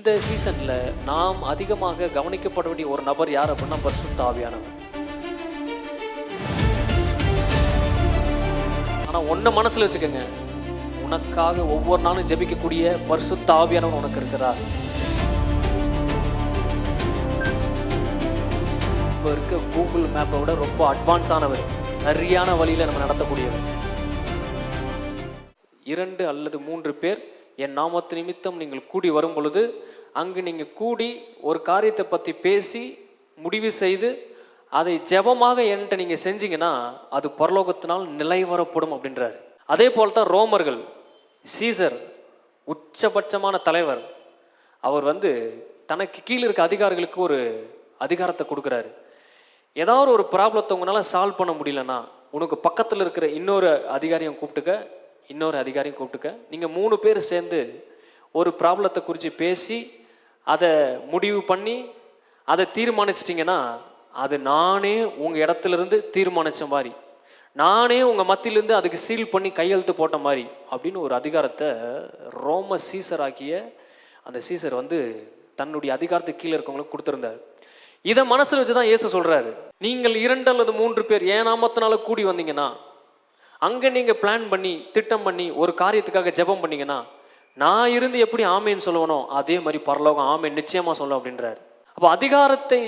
இந்த சீசன்ல நாம் அதிகமாக கவனிக்கப்பட வேண்டிய ஒரு நபர் யார் அப்படின்னா பரிசுத்த ஆவியானவர். ஆனா ஒன்ன மனசுல வச்சுக்கோங்க, உனக்காக ஒவ்வொரு நாளும் ஜெபிக்கக்கூடிய பரிசுத்த ஆவியானவர் உனக்கு இருக்கிறார். இப்போ இருக்க கூகுள் மேப்பை விட ரொம்ப அட்வான்ஸ் ஆனவர், சரியான வழியில நம்ம நடத்தக்கூடியவர். 2 அல்லது 3 பேர் என் நாமத்து நிமித்தம் நீங்கள் கூடி வரும் பொழுது அங்கு நீங்கள் கூடி ஒரு காரியத்தை பற்றி பேசி முடிவு செய்து அதை ஜெபமாக என்கிட்ட நீங்கள் செஞ்சீங்கன்னா அது பரலோகத்தினால் நிலைவரப்படும் அப்படின்றார். அதே போல் தான் ரோமர்கள், சீசர் உச்சபட்சமான தலைவர், அவர் தனக்கு கீழே இருக்க அதிகாரிகளுக்கு ஒரு அதிகாரத்தை கொடுக்குறாரு. ஏதாவது ஒரு ப்ராப்ளத்தை உங்களால் சால்வ் பண்ண முடியலன்னா உனக்கு பக்கத்தில் இருக்கிற இன்னொரு அதிகாரியும் கூப்பிட்டுக்க, இன்னொரு அதிகாரியும் கூப்பிட்டுக்க, நீங்கள் 3 பேர் சேர்ந்து ஒரு ப்ராப்ளத்தை குறித்து பேசி அதை முடிவு பண்ணி அதை தீர்மானிச்சிட்டிங்கன்னா அது நானே உங்கள் இடத்துலேருந்து தீர்மானித்த மாதிரி, நானே உங்கள் மத்தியிலேருந்து அதுக்கு சீல் பண்ணி கையெழுத்து போட்ட மாதிரி அப்படின்னு ஒரு அதிகாரத்தை ரோம சீசர் ஆக்கிய அந்த சீசர் தன்னுடைய அதிகாரத்துக்கு கீழே இருக்கவங்களுக்கு கொடுத்துருந்தார். இதை மனசில் வச்சு தான் இயேசு சொல்கிறாரு, நீங்கள் 2 அல்லது 3 பேர் என் நாமத்தினால கூடி வந்தீங்கன்னா, அங்கே நீங்கள் பிளான் பண்ணி திட்டம் பண்ணி ஒரு காரியத்துக்காக ஜெபம் பண்ணிங்கன்னா நான் இருந்து எப்படி ஆமேன்னு சொல்லுவனோ அதே மாதிரி பரலோகம் ஆமேன் நிச்சயமாக சொல்லும் அப்படின்றார். அப்போ அதிகாரத்தை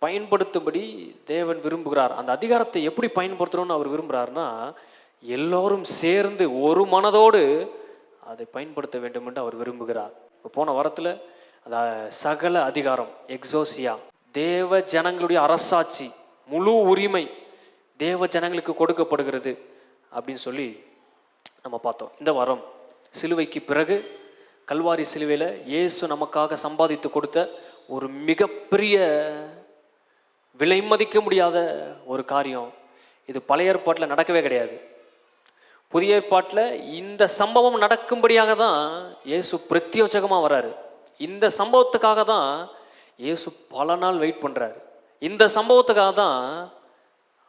பயன்படுத்தும்படி தேவன் விரும்புகிறார். அந்த அதிகாரத்தை எப்படி பயன்படுத்தணும்னு அவர் விரும்புகிறாருன்னா எல்லோரும் சேர்ந்து ஒரு மனதோடு அதை பயன்படுத்த வேண்டும் என்று அவர் விரும்புகிறார். இப்போ போன வாரத்தில் அந்த சகல அதிகாரம் எக்ஸோசியா, தேவ ஜனங்களுடைய அரசாட்சி, முழு உரிமை தேவ ஜனங்களுக்கு கொடுக்கப்படுகிறது அப்படின்னு சொல்லி நம்ம பார்த்தோம். இந்த வாரம் சிலுவைக்கு பிறகு கல்வாரி சிலுவையில் இயேசு நமக்காக சம்பாதித்து கொடுத்த ஒரு மிகப்பெரிய விலை மதிக்க முடியாத ஒரு காரியம். இது பழைய ஏற்பாட்டில் நடக்கவே கிடையாது. புதிய ஏற்பாட்டில் இந்த சம்பவம் நடக்கும்படியாக தான் இயேசு பிரத்யோஜகமாக வர்றாரு. இந்த சம்பவத்துக்காக தான் இயேசு பல நாள் வெயிட் பண்ணுறாரு. இந்த சம்பவத்துக்காக தான்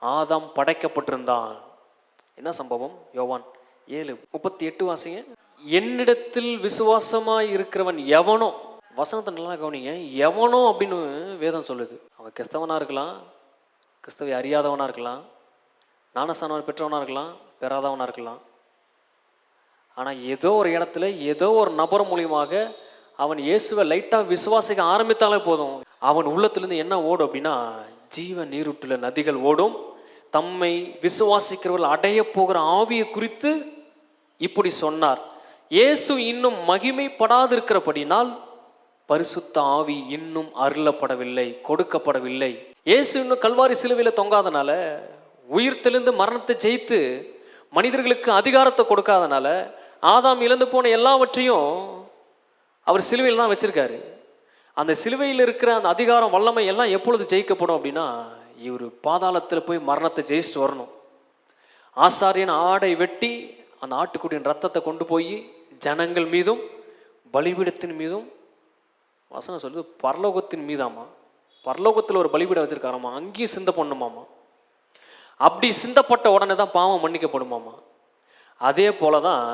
ஆதாம் படைக்கப்பட்டிருந்தான். என்ன சம்பவம்? யோவான் 7:38 வாசிங்க. என்னிடத்தில் விசுவாசமாய் இருக்கிறவன் எவனோ, வசனத்தை நல்லா கவனிங்க, எவனோ அப்படின்னு வேதம் சொல்லுது. அவன் கிறிஸ்தவனாக இருக்கலாம், கிறிஸ்தவை அறியாதவனாக இருக்கலாம், ஞானஸ்நானம் பெற்றவனாக இருக்கலாம், பெறாதவனாக இருக்கலாம். ஆனால் ஏதோ ஒரு இடத்துல ஏதோ ஒரு நபர் மூலியமாக அவன் இயேசுவை லைட்டாக விசுவாசிக்க ஆரம்பித்தாலே போதும், அவன் உள்ளத்துலேருந்து என்ன ஓடும் அப்படின்னா ஜீவ நீரூற்றுல நதிகள் ஓடும். தம்மை விசுவாசிக்கிறவர்கள் அடைய போகிற ஆவியை குறித்து இப்படி சொன்னார். இயேசு இன்னும் மகிமைப்படாதிருக்கிறபடினால் பரிசுத்த ஆவி இன்னும் அருளப்படவில்லை, கொடுக்கப்படவில்லை. இயேசு இன்னும் கல்வாரி சிலுவையில் தொங்காதனால, உயிர்த்தெழுந்து மரணத்தை ஜெயித்து மனிதர்களுக்கு அதிகாரத்தை கொடுக்காதனால, ஆதாம் இழந்து போன எல்லாவற்றையும் அவர் சிலுவையில் தான் வச்சிருக்காரு. அந்த சிலுவையில் இருக்கிற அந்த அதிகாரம் வல்லமை எல்லாம் எப்பொழுது ஜெயிக்கப்படும் அப்படின்னா இவர் பாதாளத்தில் போய் மரணத்தை ஜெயிச்சுட்டு வரணும். ஆசாரியன் ஆடை வெட்டி அந்த ஆட்டுக்குட்டியின் ரத்தத்தை கொண்டு போய் ஜனங்கள் மீதும் பலிபீடத்தின் மீதும், வசனம் சொல்லுது பரலோகத்தின் மீதாமா, பரலோகத்தில் ஒரு பலிபீடம் வச்சிருக்காராமா, அங்கேயும் சிந்த பண்ணுமாமா. அப்படி சிந்தப்பட்ட உடனே தான் பாவம் மன்னிக்கப்படுமாமா. அதே போல தான்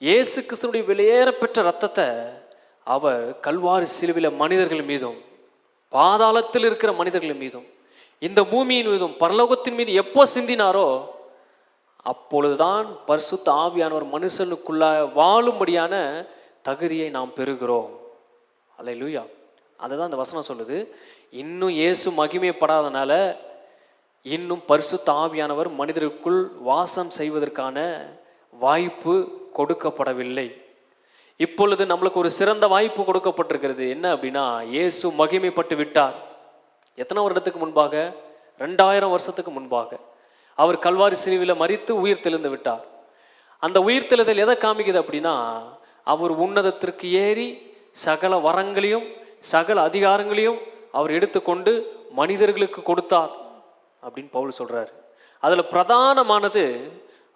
இயேசு கிறிஸ்துனுடைய வெளியேற பெற்ற ரத்தத்தை அவர் கல்வாரி சிலுவையில் மனிதர்கள் மீதும், பாதாளத்தில் இருக்கிற மனிதர்கள் மீதும், இந்த பூமியின் மீதும், பரலோகத்தின் மீது எப்போ சிந்தினாரோ அப்பொழுதுதான் பரிசுத்த ஆவியானவர் மனுஷனுக்குள்ள வாழும்படியான தகுதியை நாம் பெறுகிறோம். அல்லேலூயா. அதுதான் அந்த வசனம் சொல்லுது. இன்னும் இயேசு மகிமைப்படாதனால இன்னும் பரிசுத்த ஆவியானவர் மனிதருக்குள் வாசம் செய்வதற்கான வாய்ப்பு கொடுக்கப்படவில்லை. இப்பொழுது நம்மளுக்கு ஒரு சிறந்த வாய்ப்பு கொடுக்கப்பட்டிருக்கிறது. என்ன அப்படின்னா இயேசு மகிமைப்பட்டு விட்டார். எத்தனை வருடத்துக்கு முன்பாக? 2000 வருஷத்துக்கு முன்பாக அவர் கல்வாரி சிலுவையில் மரித்து உயிர் தெழுந்து விட்டார். அந்த உயிர் தெழுதல் எதை காமிக்குது அப்படின்னா அவர் உன்னதத்திற்கு ஏறி சகல வரங்களையும் சகல அதிகாரங்களையும் அவர் எடுத்துக்கொண்டு மனிதர்களுக்கு கொடுத்தார் அப்படின்னு பவுல் சொல்றாரு. அதில் பிரதானமானது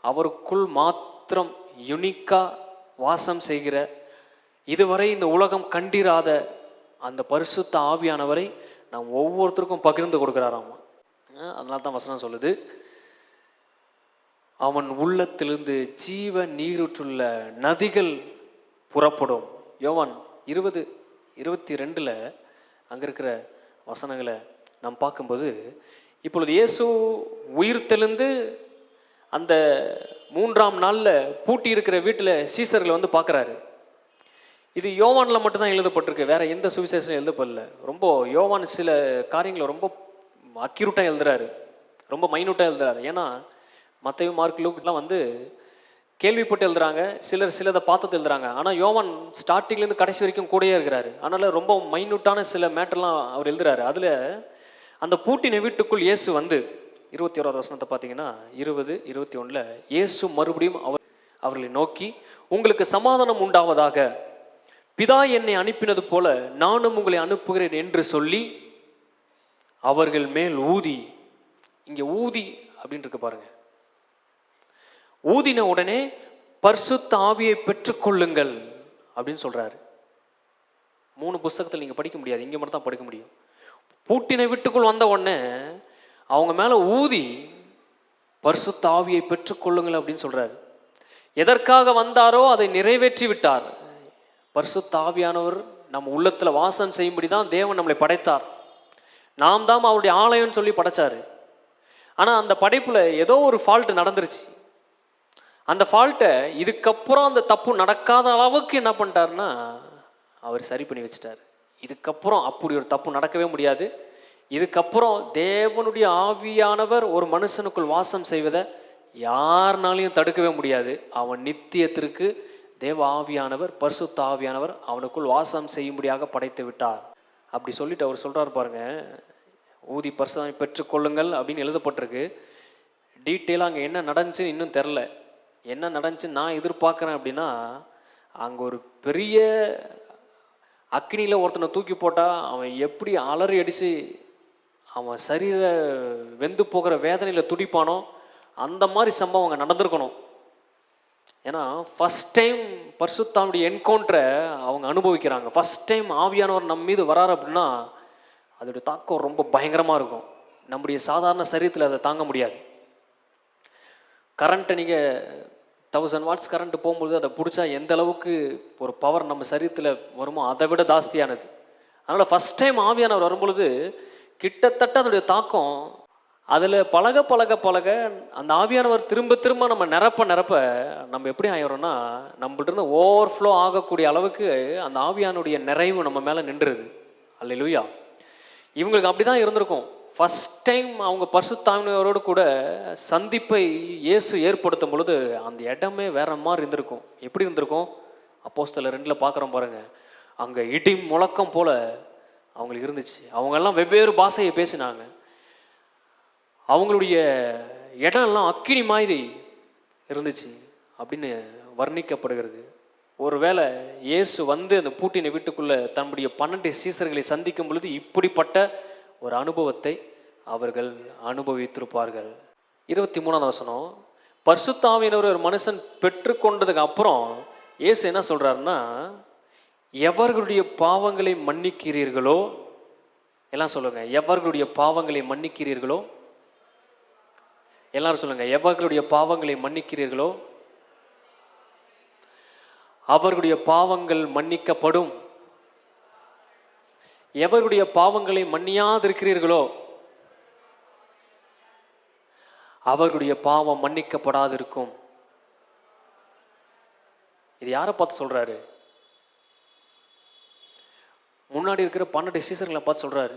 அவருக்குள் மாத்திரம் யுனிக்கா வாசம் செய்கிற, இதுவரை இந்த உலகம் கண்டிராத அந்த பரிசுத்த ஆவியானவரை நாம் ஒவ்வொருத்தருக்கும் பகிர்ந்து கொடுக்குறாராமா. அதனால தான் வசனம் சொல்லுது, அவன் உள்ளத்திலிருந்து ஜீவ நீரூற்றுள்ள நதிகள் புறப்படும். யோவான் 20:22 அங்கே இருக்கிற வசனங்களை நாம் பார்க்கும்போது, இப்பொழுது இயேசு உயிர் தெழுந்து அந்த 3ஆம் நாளில் பூட்டி இருக்கிற வீட்டில் சீசர்களை வந்து பார்க்குறாரு. இது யோவானில் மட்டும்தான் எழுதப்பட்டிருக்கு, வேற எந்த சுவிசேஷம் எழுதப்படல. ரொம்ப யோவான் சில காரியங்களை ரொம்ப அக்யூரேட்டாக எழுதுறாரு, ரொம்ப மைனூட்டாக எழுதுறாரு. ஏன்னா மத்தேயு, மார்க், லூக்லாம் வந்து கேள்விப்பட்டு எழுதுறாங்க, சிலர் சிலதை பார்த்து எழுதுறாங்க. ஆனால் யோவான் ஸ்டார்டிங்லேருந்து கடைசி வரைக்கும் கூடயே இருக்கிறாரு. அதனால் ரொம்ப மைனூட்டான சில மேட்டர்லாம் அவர் எழுதுறாரு. அதில் அந்த பூட்டின வீட்டுக்குள் இயேசு வந்து 21 வசனத்தை பார்த்தீங்கன்னா 20:21 இயேசு மறுபடியும் அவர்களை நோக்கி, உங்களுக்கு சமாதானம் உண்டாவதாக, பிதா என்னை அனுப்பினது போல நானும் உங்களை அனுப்புகிறேன் என்று சொல்லி அவர்கள் மேல் ஊதி. இங்கே ஊதி அப்படின்னு இருக்கு பாருங்க. ஊதின உடனே பரிசுத்த ஆவியை பெற்றுக்கொள்ளுங்கள் அப்படின்னு சொல்றாரு. 3 புஸ்தகத்தில் நீங்க படிக்க முடியாது, இங்க மட்டும் தான் படிக்க முடியும். பூட்டின வீட்டுக்குள் வந்த உடனே அவங்க மேல ஊதி பரிசுத்த ஆவியை பெற்றுக்கொள்ளுங்கள் அப்படின்னு சொல்றாரு. எதற்காக வந்தாரோ அதை நிறைவேற்றி விட்டார். பரிசுத்த ஆவியானவர் நம்ம உள்ளத்துல வாசம் செய்யும்படி தான் தேவன் நம்மளை படைத்தார். நாம் தான் அவருடைய ஆலயம்னு சொல்லி படைச்சாரு. ஆனா அந்த படைப்புல ஏதோ ஒரு ஃபால்ட் நடந்துருச்சு. அந்த ஃபால்ட்டை இதுக்கப்புறம் அந்த தப்பு நடக்காத அளவுக்கு என்ன பண்ணிட்டாருன்னா அவர் சரி பண்ணி வச்சிட்டார். இதுக்கப்புறம் அப்படி ஒரு தப்பு நடக்கவே முடியாது. இதுக்கப்புறம் தேவனுடைய ஆவியானவர் ஒரு மனுஷனுக்குள் வாசம் செய்வதை யாருனாலையும் தடுக்கவே முடியாது. அவன் நித்தியத்திற்கு தேவ ஆவியானவர், பரிசுத்த ஆவியானவர் அவனுக்குள் வாசம் செய்யும்படியாக படைத்து விட்டார். அப்படி சொல்லிட்டு அவர் சொல்றாரு பாருங்க, ஊதி பரிசுத்தத்தை பெற்றுக்கொள்ளுங்கள் அப்படின்னு எழுதப்பட்டிருக்கு. டீட்டெயிலாக அங்கே என்ன நடந்துச்சுன்னு இன்னும் தெரில. என்ன நடந்துச்சுன்னு நான் எதிர்பார்க்குறேன் அப்படின்னா, அங்கே ஒரு பெரிய அக்னியில் ஒருத்தனை தூக்கி போட்டால் அவன் எப்படி அலறி அடித்து அவன் சரீர வெந்து போகிற வேதனையில் துடிப்பானோ அந்த மாதிரி சம்பவம் அங்கே நடந்திருக்கணும். ஏன்னா ஃபஸ்ட் டைம் பரிசுத்தாவுடைய என்கவுண்டரை அவங்க அனுபவிக்கிறாங்க. ஃபஸ்ட் டைம் ஆவியானவர் நம்ம மீது வராரு அப்படின்னா அதோடைய தாக்கம் ரொம்ப பயங்கரமாக இருக்கும். நம்முடைய சாதாரண சரீரத்தில் அதை தாங்க முடியாது. கரண்ட்டை நீங்கள் 1000 வாட்ஸ் கரண்ட் போகும்போது அதை பிடிச்சா எந்த அளவுக்கு ஒரு பவர் நம்ம சரீரத்தில் வருமோ அதை விட ஜாஸ்தியானது. அதனால் ஃபஸ்ட் டைம் ஆவியானவர் வரும்பொழுது கிட்டத்தட்ட அதோடைய தாக்கம் அதில் பழக பழக பழக அந்த ஆவியானவர் திரும்ப திரும்ப நம்ம நிரப்ப நம்ம எப்படி ஆயிரோம்னா நம்மள்ட்ட இருந்து ஓவர்ஃப்ளோ ஆகக்கூடிய அளவுக்கு அந்த ஆவியானுடைய நிறைவு நம்ம மேலே நின்றுது. அல்லேலூயா. இவங்களுக்கு அப்படி தான் இருந்திருக்கும். ஃபஸ்ட் டைம் அவங்க பரிசுத்த ஆவியானவரோடு கூட சந்திப்பை இயேசு ஏற்படுத்தும் பொழுது அந்த இடமே வேற மாதிரி இருந்திருக்கும். எப்படி இருந்திருக்கும்? அப்போஸ்தலர் 2 பார்க்குறோம் பாருங்க. அங்கே இடி முழக்கம் போல அவங்களுக்கு இருந்துச்சு. அவங்கெல்லாம் வெவ்வேறு பாஷையை பேசினாங்க. அவங்களுடைய இடம்லாம் அக்கினி மாதிரி இருந்துச்சு அப்படின்னு வர்ணிக்கப்படுகிறது. ஒருவேளை இயேசு வந்து அந்த பூட்டின வீட்டுக்குள்ளே தன்னுடைய 12 சீசர்களை சந்திக்கும் பொழுது இப்படிப்பட்ட ஒரு அனுபவத்தை அவர்கள் அனுபவித்திருப்பார்கள். 23ஆம் வசனம், பரிசுத்த ஆவியானவர் ஒரு மனுஷன் பெற்றுக்கொண்டதுக்கு அப்புறம் இயேசு என்ன சொல்றாருன்னா, எவர்களுடைய பாவங்களை மன்னிக்கிறீர்களோ, எல்லாம் சொல்லுங்க, எவர்களுடைய பாவங்களை மன்னிக்கிறீர்களோ, எல்லாரும் சொல்லுங்க, எவர்களுடைய பாவங்களை மன்னிக்கிறீர்களோ அவர்களுடைய பாவங்கள் மன்னிக்கப்படும். எவருடைய பாவங்களை மன்னியாதிருக்கிறீர்களோ அவர்களுடைய பாவம் மன்னிக்கப்படாதிருக்கும். இது யாரை பார்த்து சொல்றாரு? முன்னாடி இருக்கிற 12 சீசர்களை பார்த்து சொல்றாரு.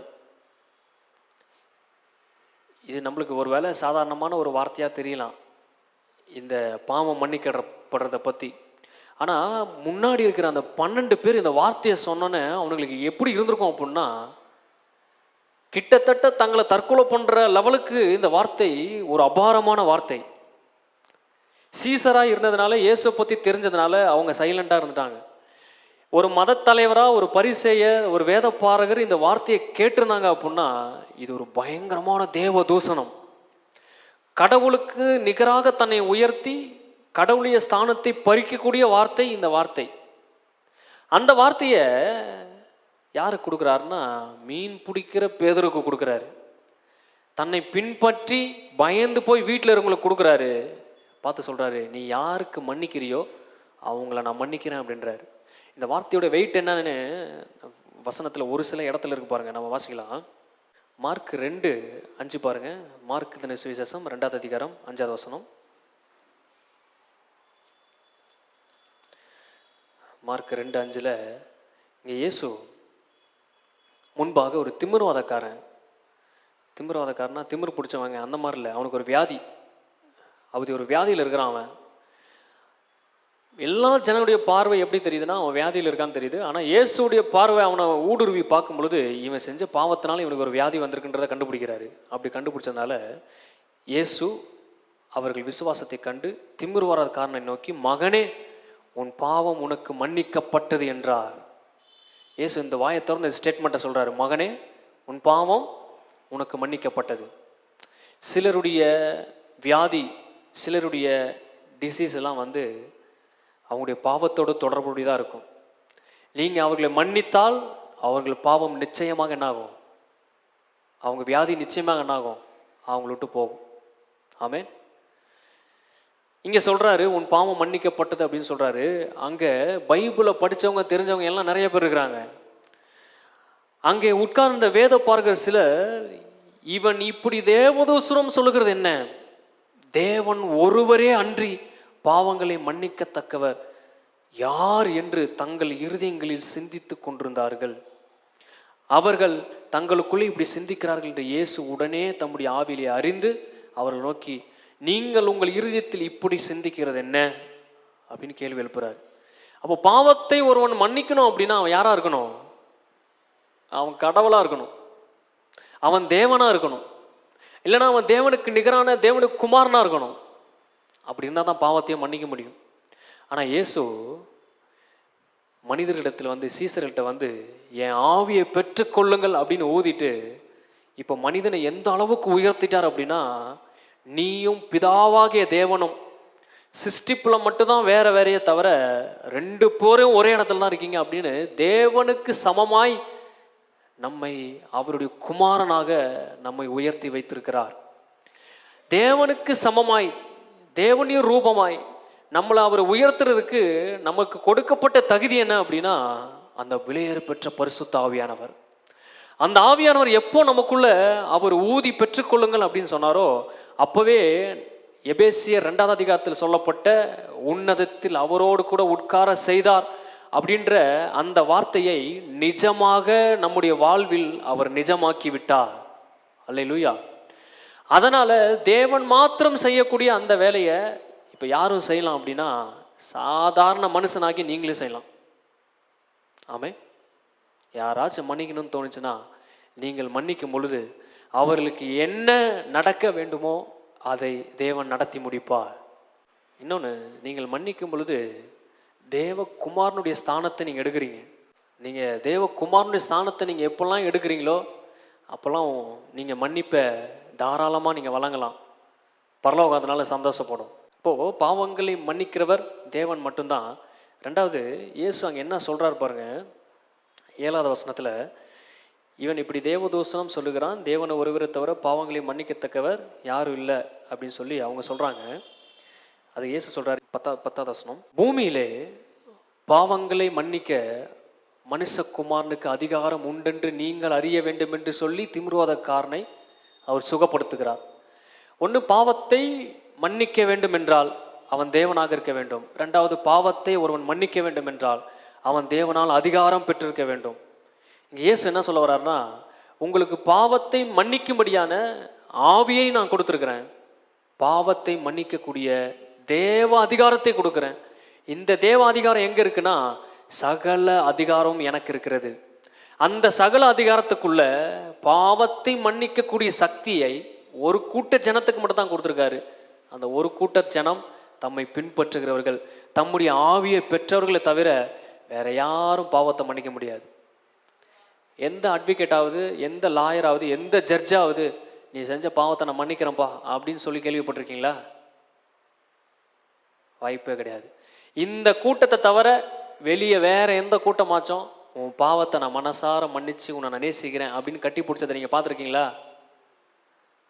இது நம்மளுக்கு ஒரு வேளை சாதாரணமான ஒரு வார்த்தையாக தெரியலாம், இந்த பாவம் மன்னிக்கப்படுறதை பற்றி. ஆனால் முன்னாடி இருக்கிற அந்த 12 பேர் இந்த வார்த்தையை சொன்னோன்னே அவங்களுக்கு எப்படி இருந்திருக்கும் அப்படின்னா, கிட்டத்தட்ட தங்களை தற்கொலை பண்ணுற லெவலுக்கு இந்த வார்த்தை ஒரு அபாரமான வார்த்தை. சீசராக இருந்ததுனால, இயேசுவை பற்றி தெரிஞ்சதுனால அவங்க சைலண்டாக இருந்துட்டாங்க. ஒரு மதத்தலைவராக, ஒரு பரிசேயர், ஒரு வேத பாரகர் இந்த வார்த்தையை கேட்டிருந்தாங்க அப்படின்னா இது ஒரு பயங்கரமான தேவ தூஷணம். கடவுளுக்கு நிகராக தன்னை உயர்த்தி கடவுளுடைய ஸ்தானத்தை பறிக்கக்கூடிய வார்த்தை இந்த வார்த்தை. அந்த வார்த்தையை யாரு கொடுக்குறாருன்னா, மீன் பிடிக்கிற பேதுருக்கு கொடுக்குறாரு. தன்னை பின்பற்றி பயந்து போய் வீட்டில் இருக்கவங்களுக்கு கொடுக்குறாரு. பார்த்து சொல்கிறாரு, நீ யாருக்கு மன்னிக்கிறியோ அவங்கள நான் மன்னிக்கிறேன் அப்படின்றாரு. இந்த வார்த்தையோட வெயிட் என்னன்னு வசனத்தில் ஒரு சில இடத்துல இருக்கு பாருங்க, நம்ம வாசிக்கலாம். மார்க் 2:5 பாருங்க. மார்க் தின சுவிசேஷம் 2வது அதிகாரம் 5வது வசனம். மார்க் 2:5 இங்கே இயேசு முன்பாக ஒரு திமிர்வாதக்காரனா திமிர் பிடிச்சவங்க அந்த மாதிரி இல்லை, அவனுக்கு ஒரு வியாதி, அப்படி ஒரு வியாதியில் இருக்கிறான் அவன். எல்லா ஜனங்களுடைய பார்வை எப்படி தெரியுதுன்னா அவன் வியாதியில் இருக்கான்னு தெரியுது. ஆனால் இயேசுடைய பார்வை அவனை ஊடுருவி பார்க்கும் பொழுது இவன் செஞ்ச பாவத்தினால இவனுக்கு ஒரு வியாதி வந்திருக்குன்றதை கண்டுபிடிக்கிறாரு. அப்படி கண்டுபிடிச்சதுனால இயேசு அவர்கள் விசுவாசத்தை கண்டு திமிர்வாதக்காரனை நோக்கி, மகனே உன் பாவம் உனக்கு மன்னிக்கப்பட்டது என்றார். இயேசு இந்த வாயை திறந்து இந்த ஸ்டேட்மெண்ட்டை சொல்கிறாரு, மகனே உன் பாவம் உனக்கு மன்னிக்கப்பட்டது. சிலருடைய வியாதி, சிலருடைய டிசீஸ் எல்லாம் அவங்களுடைய பாவத்தோடு தொடர்புடையதாக இருக்கும். நீங்கள் அவர்களை மன்னித்தால் அவர்கள் பாவம் நிச்சயமாக என்னாகும், அவங்க வியாதி நிச்சயமாக என்னாகும், அவங்கள விட்டு போகும். ஆமென். இங்கே சொல்கிறாரு உன் பாவம் மன்னிக்கப்பட்டது அப்படின்னு சொல்கிறாரு. அங்கே பைபிளை படித்தவங்க தெரிஞ்சவங்க எல்லாம் நிறைய பேர் இருக்கிறாங்க. அங்கே உட்கார்ந்த வேத பார்க்கர் சிலர், இவன் இப்படி தேவதூசரம் சொல்லுகிறது என்ன, தேவன் ஒருவரே அன்றி பாவங்களை மன்னிக்கத்தக்கவர் யார் என்று தங்கள் இருதயங்களில் சிந்தித்து கொண்டிருந்தார்கள். அவர்கள் தங்களுக்குள்ளே இப்படி சிந்திக்கிறார்கள் என்று இயேசு உடனே தம்முடைய ஆவியிலே அறிந்து அவர்கள் நோக்கி, நீங்கள் உங்கள் இருதயத்தில் இப்படி சிந்திக்கிறது என்ன அப்படின்னு கேள்வி எழுப்புறார். அப்போ பாவத்தை ஒருவன் மன்னிக்கணும் அப்படின்னா அவன் யாரா இருக்கணும், அவன் கடவுளா இருக்கணும், அவன் தேவனா இருக்கணும், இல்லைன்னா அவன் தேவனுக்கு நிகரான தேவனுக்கு குமாரனா இருக்கணும். அப்படி இருந்தால் தான் பாவத்தையும் மன்னிக்க முடியும். ஆனால் இயேசு மனிதர்களிடத்தில் சீசர்கள்ட்ட என் ஆவியை பெற்றுக்கொள்ளுங்கள் அப்படின்னு ஊதிட்டு இப்போ மனிதனை எந்த அளவுக்கு உயர்த்திட்டார் அப்படின்னா, நீயும் பிதாவாகிய தேவனும் சிருஷ்டிப்புல மட்டும்தான் வேற வேறையே தவிர 2 பேரும் ஒரே இடத்துல தான் இருக்கீங்க அப்படின்னு தேவனுக்கு சமமாய் நம்மை அவருடைய குமாரனாக நம்மை உயர்த்தி வைத்திருக்கிறார். தேவனுக்கு சமமாய் தேவனிய ரூபமாய் நம்மளை அவர் உயர்த்துறதுக்கு நமக்கு கொடுக்கப்பட்ட தகுதி என்ன அப்படின்னா, அந்த விலையேற பெற்ற பரிசுத்த ஆவியானவர். அந்த ஆவியானவர் எப்போ நமக்குள்ள அவர் ஊதி பெற்றுக்கொள்ளுங்கள் அப்படின்னு சொன்னாரோ அப்போவே எபேசியர் 2வது அதிகாரத்தில் சொல்லப்பட்ட உன்னதத்தில் அவரோடு கூட உட்கார செய்தார் அப்படின்ற அந்த வார்த்தையை நிஜமாக நம்முடைய வாழ்வில் அவர் நிஜமாக்கி விட்டார். அல்லேலூயா. அதனால் தேவன் மாத்திரம் செய்யக்கூடிய அந்த வேலையை இப்போ யாரும் செய்யலாம் அப்படின்னா, சாதாரண மனுஷனாகி நீங்களே செய்யலாம். ஆமென். யாராச்சும் மன்னிக்கணும்னு தோணுச்சுன்னா நீங்கள் மன்னிக்கும் பொழுது அவர்களுக்கு என்ன நடக்க வேண்டுமோ அதை தேவன் நடத்தி முடிப்பார். இன்னொன்று, நீங்கள் மன்னிக்கும் பொழுது தேவகுமாரனுடைய ஸ்தானத்தை நீங்கள் எடுக்கிறீங்க. நீங்கள் தேவகுமாரனுடைய ஸ்தானத்தை நீங்கள் எப்போல்லாம் எடுக்கிறீங்களோ அப்போல்லாம் நீங்கள் மன்னிப்பை தாராளமாக நீங்கள் வழங்கலாம். பரலோகம் அதனால சந்தோஷப்படும். இப்போது பாவங்களை மன்னிக்கிறவர் தேவன் மட்டும்தான். 2வது, இயேசு அங்கே என்ன சொல்கிறார் பாருங்க, 7வது வசனத்தில், இவன் இப்படி தேவதூஷணம் சொல்லுகிறான், தேவனை ஒருவரை தவிர பாவங்களை மன்னிக்கத்தக்கவர் யாரும் இல்லை அப்படின்னு சொல்லி அவங்க சொல்கிறாங்க. அது இயேசு சொல்கிறார் 10வது வசனம், பூமியிலே பாவங்களை மன்னிக்க மனுஷகுமாரனுக்கு அதிகாரம் உண்டென்று நீங்கள் அறிய வேண்டும் என்று சொல்லி திமிர்வாதக்காரனை அவர் சுகப்படுத்துகிறார். ஒன்று, பாவத்தை மன்னிக்க வேண்டும் என்றால் அவன் தேவனாக இருக்க வேண்டும். 2வது, பாவத்தை ஒருவன் மன்னிக்க வேண்டும் என்றால் அவன் தேவனால் அதிகாரம் பெற்றிருக்க வேண்டும். இங்கே இயேசு என்ன சொல்ல வர்றாருன்னா, உங்களுக்கு பாவத்தை மன்னிக்கும்படியான ஆவியை நான் கொடுத்துருக்கிறேன், பாவத்தை மன்னிக்கக்கூடிய தேவ அதிகாரத்தை கொடுக்குறேன். இந்த தேவ அதிகாரம் எங்கே இருக்குன்னா, சகல அதிகாரம் எனக்கு இருக்கிறது. அந்த சகல அதிகாரத்துக்குள்ள பாவத்தை மன்னிக்கக்கூடிய சக்தியை ஒரு கூட்ட ஜனத்துக்கு மட்டும் தான் கொடுத்துருக்காரு. அந்த ஒரு கூட்ட ஜனம் தம்மை பின்பற்றுகிறவர்கள், தம்முடைய ஆவியை பெற்றவர்களை தவிர வேற யாரும் பாவத்தை மன்னிக்க முடியாது. எந்த அட்வொகேட்டாவது, எந்த லாயராவது, எந்த ஜட்ஜாவது நீ செஞ்ச பாவத்தை நான் மன்னிக்கிறேன்ப்பா அப்படின்னு சொல்லி கேள்விப்பட்டிருக்கீங்களா? வாய்ப்பே கிடையாது. இந்த கூட்டத்தை தவிர வெளியே வேற எந்த கூட்டமாச்சும் உன் பாவத்தை நான் மனசார மன்னிச்சு உன்னை நான் நேசிக்கிறேன் அப்படின்னு கட்டி பிடிச்சதை நீங்கள் பார்த்துருக்கீங்களா?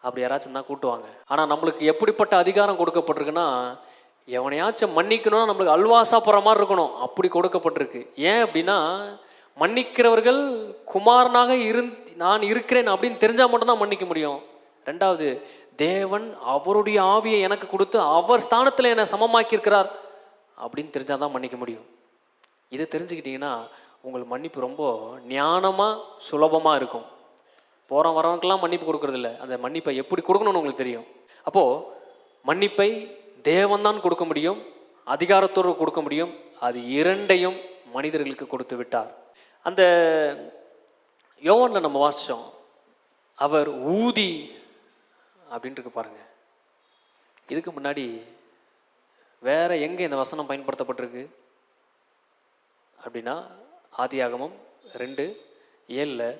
அப்படி யாராச்சும் தான் கூட்டுவாங்க. ஆனால் நம்மளுக்கு எப்படிப்பட்ட அதிகாரம் கொடுக்கப்பட்டிருக்குன்னா, எவனையாச்சும் மன்னிக்கணும்னா நம்மளுக்கு அல்வா சாப்பிட்ற மாதிரி இருக்கணும், அப்படி கொடுக்கப்பட்டிருக்கு. ஏன் அப்படின்னா, மன்னிக்கிறவர்கள் குமாரனாக நான் இருக்கிறேன் அப்படின்னு தெரிஞ்சால் மட்டும்தான் மன்னிக்க முடியும். ரெண்டாவது, தேவன் அவருடைய ஆவியை எனக்கு கொடுத்து அவர் ஸ்தானத்தில் என்னை சமமாக்கியிருக்கிறார் அப்படின்னு தெரிஞ்சால் தான் மன்னிக்க முடியும். இதை தெரிஞ்சுக்கிட்டிங்கன்னா உங்களுக்கு மன்னிப்பு ரொம்ப ஞானமாக சுலபமாக இருக்கும். போகிற வரவங்களுக்கெல்லாம் மன்னிப்பு கொடுக்கறதில்ல, அந்த மன்னிப்பை எப்படி கொடுக்கணும்னு உங்களுக்கு தெரியும். அப்போது மன்னிப்பை தேவன் தான் கொடுக்க முடியும், அதிகாரத்தோடு கொடுக்க முடியும். அது இரண்டையும் மனிதர்களுக்கு கொடுத்து விட்டார். அந்த யோவானில் நம்ம வாசித்தோம், அவர் ஊதி அப்படின்ட்டு பாருங்க. இதுக்கு முன்னாடி வேற எங்கே இந்த வசனம் பயன்படுத்தப்பட்டிருக்கு அப்படின்னா, ஆதியாகமம் 2:7